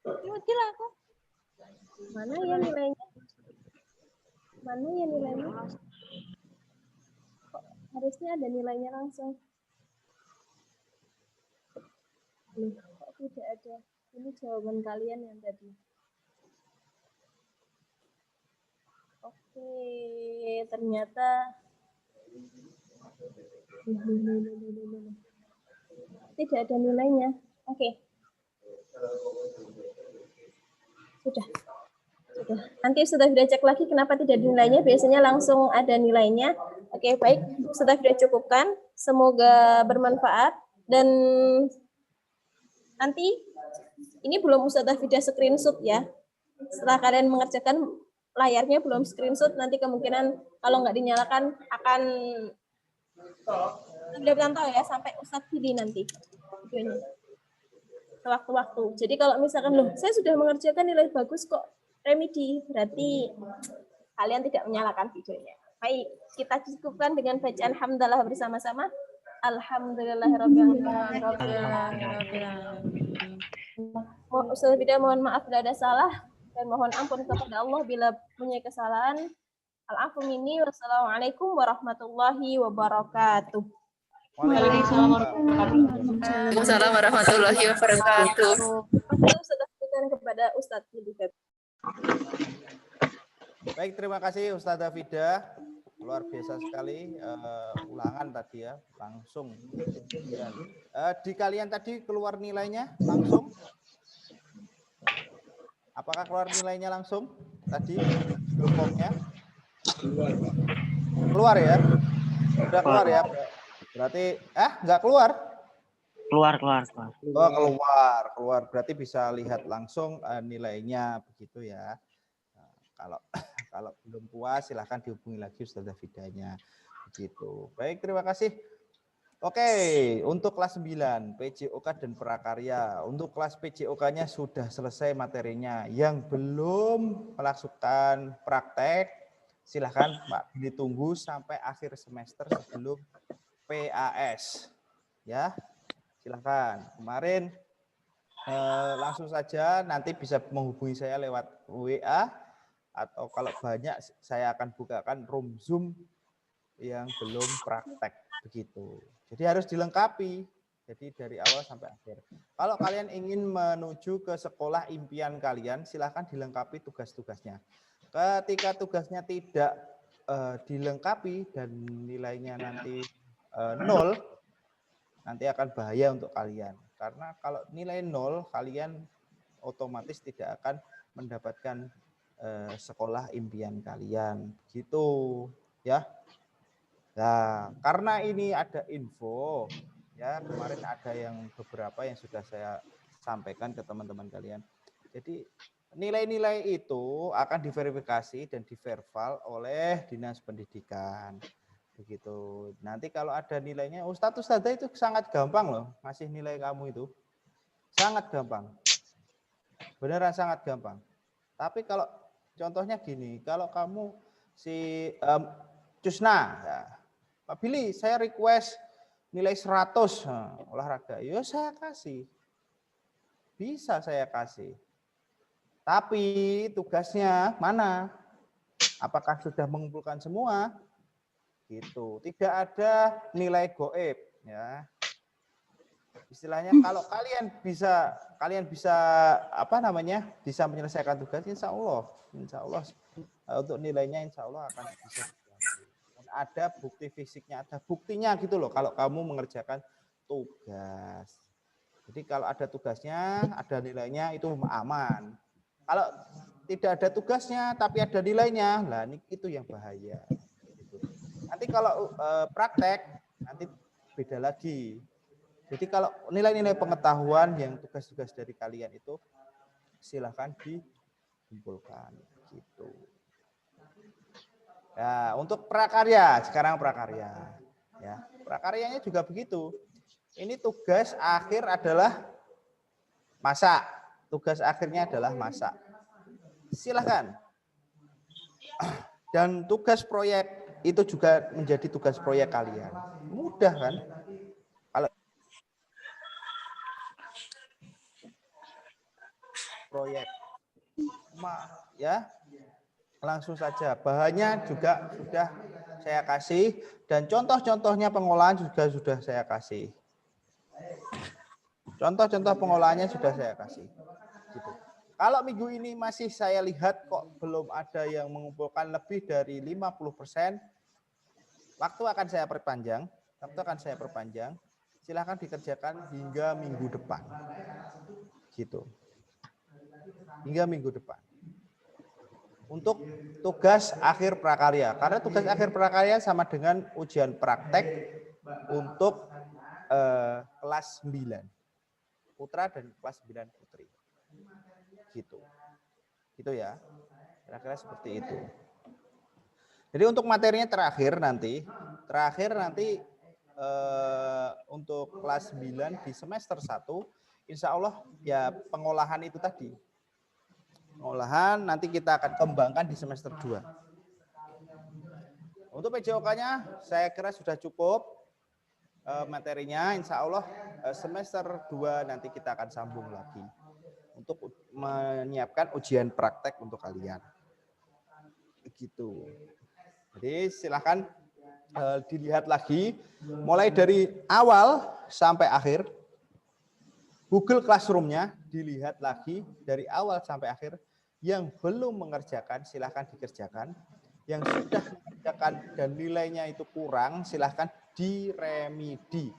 Muncul aku. Mana ya nilainya? Mana ya nilainya? Kok harusnya ada nilainya langsung? Loh, kok tidak ada? Ini jawaban kalian yang tadi. Oke, ternyata tidak ada nilainya. Oke. Sudah. Nanti sudah cek lagi kenapa tidak ada nilainya. Biasanya langsung ada nilainya. Oke, baik. Sudah cukupkan. Semoga bermanfaat. Dan nanti, ini belum Ustazah Fida screenshot ya. Setelah kalian mengerjakan, layarnya belum screenshot. Nanti kemungkinan kalau nggak dinyalakan akan tidak tahu ya sampai Ustadz Fidi nanti videonya. Sewaktu-waktu. Jadi kalau misalkan loh, saya sudah mengerjakan nilai bagus kok remedi, berarti kalian tidak menyalakan videonya. Baik, kita cukupkan dengan bacaan hamdalah bersama-sama. Alhamdulillahirabbil alamin. Ustaz Fida mohon maaf bila ada salah dan mohon ampun kepada Allah bila punya kesalahan. Al-afu minni wassalamualaikum warahmatullahi wabarakatuh. Waalaikumsalam warahmatullahi wabarakatuh. Sudah berikan kepada Ustadz Fidi. Baik, terima kasih Ustazah Fida. Luar biasa sekali ulangan tadi ya, langsung. Di kalian tadi keluar nilainya langsung? Apakah keluar nilainya langsung tadi grup formnya? Keluar ya? Sudah keluar ya? Berarti nggak keluar? Keluar. Oh, keluar. Berarti bisa lihat langsung nilainya begitu ya. Nah, kalau belum puas silahkan dihubungi lagi Ustazah Fidanya. Begitu. Baik, terima kasih. Oke, untuk kelas 9 PJOK dan prakarya. Untuk kelas PJOK-nya sudah selesai materinya. Yang belum melakukan praktek silahkan Pak ditunggu sampai akhir semester sebelum PAS. Ya. Silahkan. Kemarin langsung saja nanti bisa menghubungi saya lewat WA atau kalau banyak saya akan bukakan room Zoom yang belum praktek begitu. Jadi harus dilengkapi. Jadi dari awal sampai akhir. Kalau kalian ingin menuju ke sekolah impian kalian, silahkan dilengkapi tugas-tugasnya. Ketika tugasnya tidak dilengkapi dan nilainya nanti 0, nanti akan bahaya untuk kalian. Karena kalau nilai 0, kalian otomatis tidak akan mendapatkan sekolah impian kalian. Gitu ya. Nah, karena ini ada info, ya kemarin ada yang beberapa yang sudah saya sampaikan ke teman-teman kalian. Jadi nilai-nilai itu akan diverifikasi dan diverval oleh Dinas Pendidikan. Begitu. Nanti kalau ada nilainya, Ustadzah itu sangat gampang loh ngasih nilai kamu itu. Sangat gampang. Beneran sangat gampang. Tapi kalau contohnya gini, kalau kamu si Cusna, ya, Pak Billy, saya request nilai 100 olahraga. Ya saya kasih. Bisa saya kasih. Tapi tugasnya mana? Apakah sudah mengumpulkan semua? Gitu. Tidak ada nilai goib ya. Istilahnya kalau kalian bisa apa namanya? Bisa menyelesaikan tugas insya Allah untuk nilainya insya Allah akan bisa. ada bukti fisiknya, ada buktinya gitu loh kalau kamu mengerjakan tugas. Jadi kalau ada tugasnya, ada nilainya itu aman. Kalau tidak ada tugasnya tapi ada nilainya, lah itu yang bahaya. Gitu. Nanti kalau praktek nanti beda lagi. Jadi kalau nilai-nilai pengetahuan yang tugas-tugas dari kalian itu silahkan dikumpulkan gitu. Ya, untuk prakarya, sekarang prakarya. Ya, prakaryanya juga begitu. Ini tugas akhir adalah masak. Tugas akhirnya adalah masak. Silahkan. Dan tugas proyek itu juga menjadi tugas proyek kalian. Mudah kan? Kalau proyek, ya langsung saja. Bahannya juga sudah saya kasih dan contoh-contohnya pengolahan juga sudah saya kasih. Contoh-contoh pengolahannya sudah saya kasih. Gitu. Kalau minggu ini masih saya lihat kok belum ada yang mengumpulkan lebih dari 50%, waktu akan saya perpanjang. Silahkan dikerjakan hingga minggu depan. Gitu. Hingga minggu depan. Untuk tugas akhir prakarya. Karena tugas akhir prakarya sama dengan ujian praktek untuk kelas 9. Putra dan kelas 9 putri. Gitu. Gitu ya. Kira-kira seperti itu. Jadi untuk materinya terakhir nanti untuk kelas 9 di semester 1, insya Allah ya pengolahan itu tadi. Pengolahan nanti kita akan kembangkan di semester 2. Untuk PJOK-nya saya kira sudah cukup. Materinya insya Allah semester 2 nanti kita akan sambung lagi untuk menyiapkan ujian praktek untuk kalian. Begitu. Jadi silahkan dilihat lagi mulai dari awal sampai akhir. Google Classroom-nya dilihat lagi dari awal sampai akhir. Yang belum mengerjakan silahkan dikerjakan. Yang sudah mengerjakan dan nilainya itu kurang silahkan diremedi.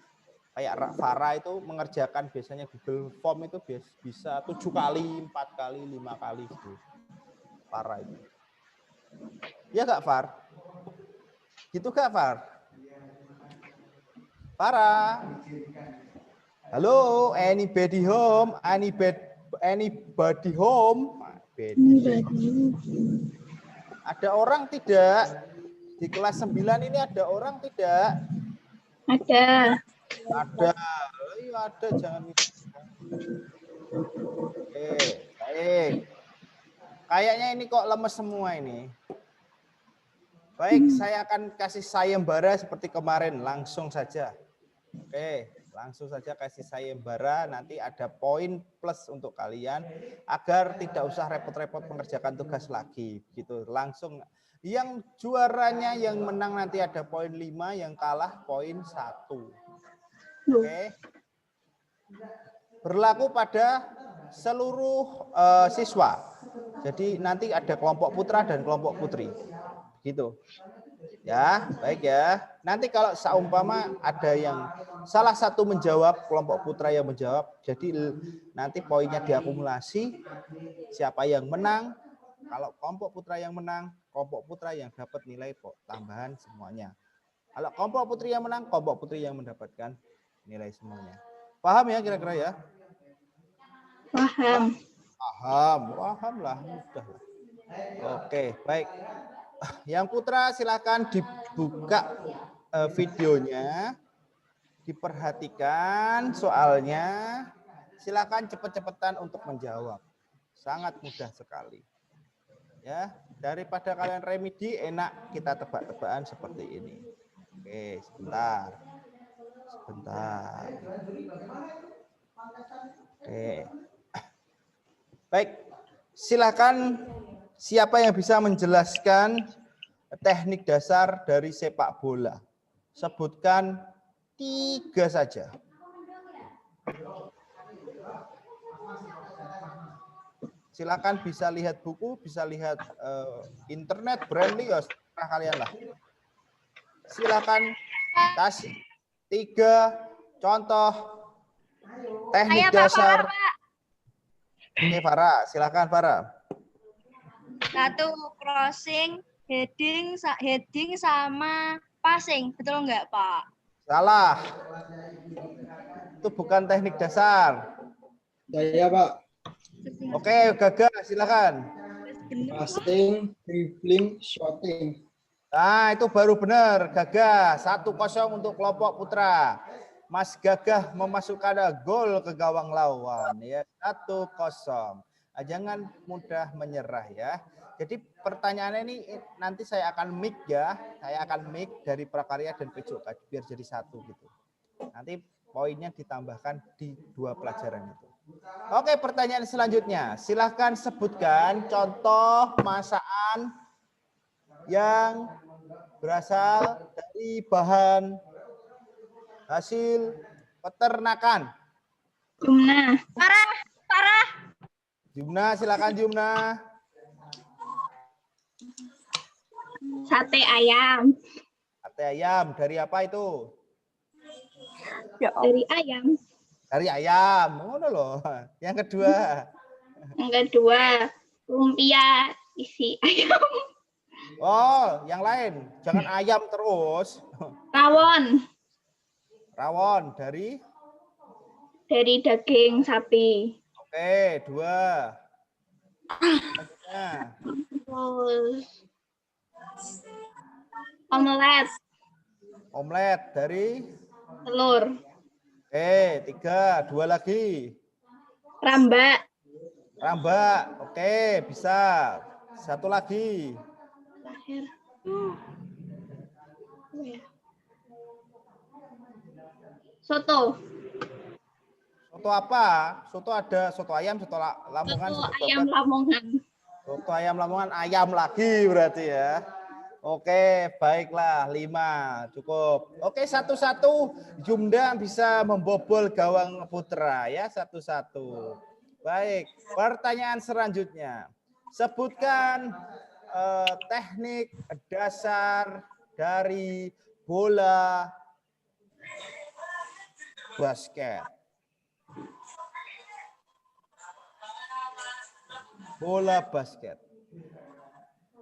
Kayak Farah itu mengerjakan biasanya Google Form itu bisa 7 kali, 4 kali, 5 kali gitu. Farah itu. Ya Kak Far? Gitu Kak Far? Farah? Halo, anybody home? Anybody home? Ada orang tidak? Di kelas 9 ini ada orang tidak? Ada. Ada. Iya ada, jangan. Oke, baik. Kayaknya ini kok lemes semua ini. Baik, saya akan kasih sayembara seperti kemarin, langsung saja. Oke, langsung saja kasih sayembara, nanti ada poin plus untuk kalian agar tidak usah repot-repot mengerjakan tugas lagi. Gitu, langsung. Yang juaranya yang menang nanti ada poin 5, yang kalah poin 1. Oke. Berlaku pada seluruh siswa. Jadi nanti ada kelompok putra dan kelompok putri. Gitu. Ya, baik ya. Nanti kalau seumpama ada yang salah satu menjawab, kelompok putra yang menjawab, jadi nanti poinnya diakumulasi. Siapa yang menang? Kalau kelompok putra yang menang, kelompok putra yang dapat nilai tambahan semuanya. Kalau kelompok putri yang menang, kelompok putri yang mendapatkan nilai semuanya. Paham ya kira-kira ya? Paham. Paham lah, mudah lah. Oke, baik. Yang putra silakan dibuka videonya, diperhatikan soalnya, silakan cepet-cepetan untuk menjawab. Sangat mudah sekali. Ya, daripada kalian remedi, enak kita tebak-tebakan seperti ini. Oke, sebentar. Oke. Baik, silakan siapa yang bisa menjelaskan teknik dasar dari sepak bola? Sebutkan 3 saja. Silakan bisa lihat buku, bisa lihat internet, Brandly ya serah kalian lah. silakan kasih 3 contoh teknik Saya, Pak, dasar. Pak. Oke, Farah, silakan Farah. 1 crossing, heading sama passing. Betul nggak, Pak? Salah. Itu bukan teknik dasar. Saya, Pak. Oke, Gaga, silakan. Passing, dribbling, shooting. Nah, itu baru benar. Gagah 1-0 untuk kelompok putra. Mas Gagah memasukkan gol ke gawang lawan ya, 1-0. Nah, jangan mudah menyerah ya. Jadi pertanyaannya ini nanti saya akan mic ya. Saya akan mic dari Prakarya dan Pejuk biar jadi 1 gitu. Nanti poinnya ditambahkan di 2 pelajaran itu. Oke, pertanyaan selanjutnya. Silahkan sebutkan contoh masakan yang berasal dari bahan hasil peternakan. Jumna. Parah. Jumna, silakan Jumna. Sate ayam. Sate ayam dari apa itu? Dari ayam. Dari ayam. Ngono loh. Yang kedua. Yang kedua, lumpia isi ayam. Oh, yang lain. Jangan ayam terus. Rawon. Rawon dari Daging sapi. Oke, 2. Selanjutnya. Terus omelet. Omelet dari Telur. Oke, 3. 2 lagi. Rambak. Rambak. Oke, bisa. 1 lagi. Terakhir. Soto. Soto apa? Soto ada soto ayam, soto Lamongan, Soto soto ayam apa? Lamongan. Soto ayam Lamongan, ayam lagi berarti ya. Oke, baiklah 5 cukup. Oke, 1-1 Jumda bisa membobol gawang putra ya, 1-1. Baik, pertanyaan selanjutnya. Sebutkan teknik dasar dari bola basket. Bola basket.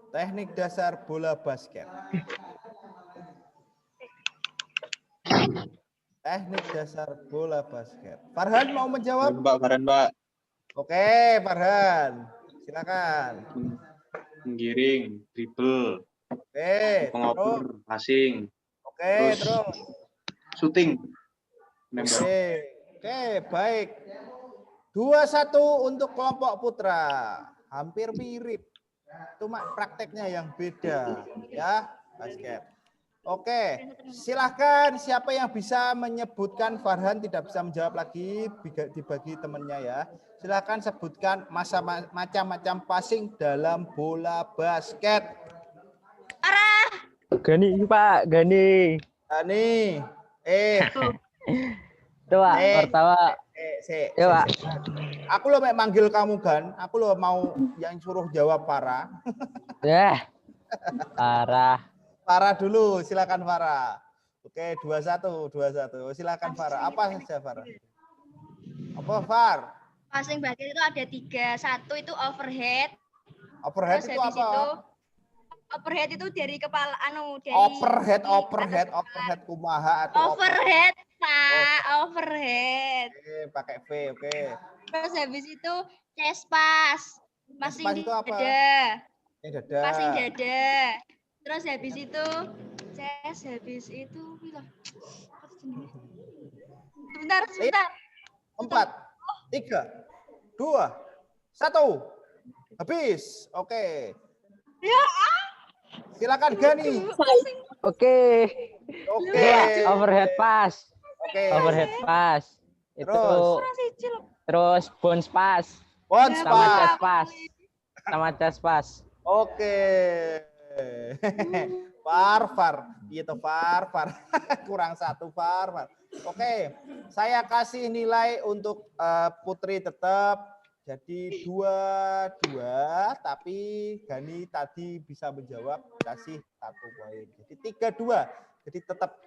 Teknik dasar bola basket. Teknik dasar bola basket. Farhan mau menjawab? Farhan, Pak. Oke, Farhan. Silakan. Menggiring, dribble, Oke, pengoper, passing, Oke, terus. shooting. Oke, baik. 2-1 untuk kelompok putra. Hampir mirip. Cuma prakteknya yang beda ya, basket. Oke, silahkan siapa yang bisa menyebutkan, Farhan tidak bisa menjawab lagi, dibagi temannya ya. Silahkan sebutkan macam-macam passing dalam bola basket. Gani, Pak, Gani. Gani. Itu, Pak, pertama. Ya, Pak. Aku lo manggil kamu Gan, aku lo mau yang suruh jawab Farah. Parah. Farah dulu, silakan Farah. Oke, 2-1. Silakan Farah. Apa saja Farah? Apa Far? Passing basket itu ada 3. 1 itu overhead. Overhead Terus itu habis apa? Overhead itu dari kepala dari Overhead kumaha atau overhead, Pak. Overhead. Oke, pakai V, oke. Terus habis itu chest pass. Passing itu apa? dada. Dada. Passing dada. Terus habis itu chest, habis itu sebentar. 4, 3, 2, 1. Habis. Oke. Ya. Silakan Gani. Oke. Overhead pass. Oke. Overhead pass. Terus bounce pass. Sama chest pass. Oke. Far. Itu Far. Kurang 1 Far. Oke. Saya kasih nilai untuk Putri tetap. Jadi 2-2, tapi Gani tadi bisa menjawab, kasih 1 poin. Jadi 3-2. Jadi tetap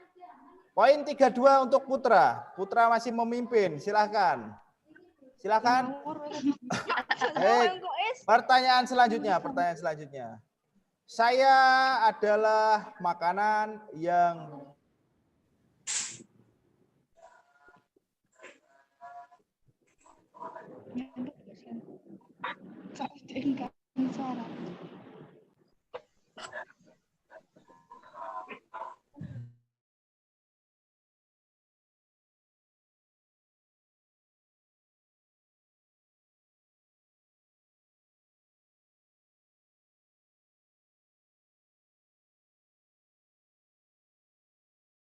poin 32 untuk Putra. Putra masih memimpin. Silahkan. Silakan. Pertanyaan selanjutnya. Saya adalah makanan yang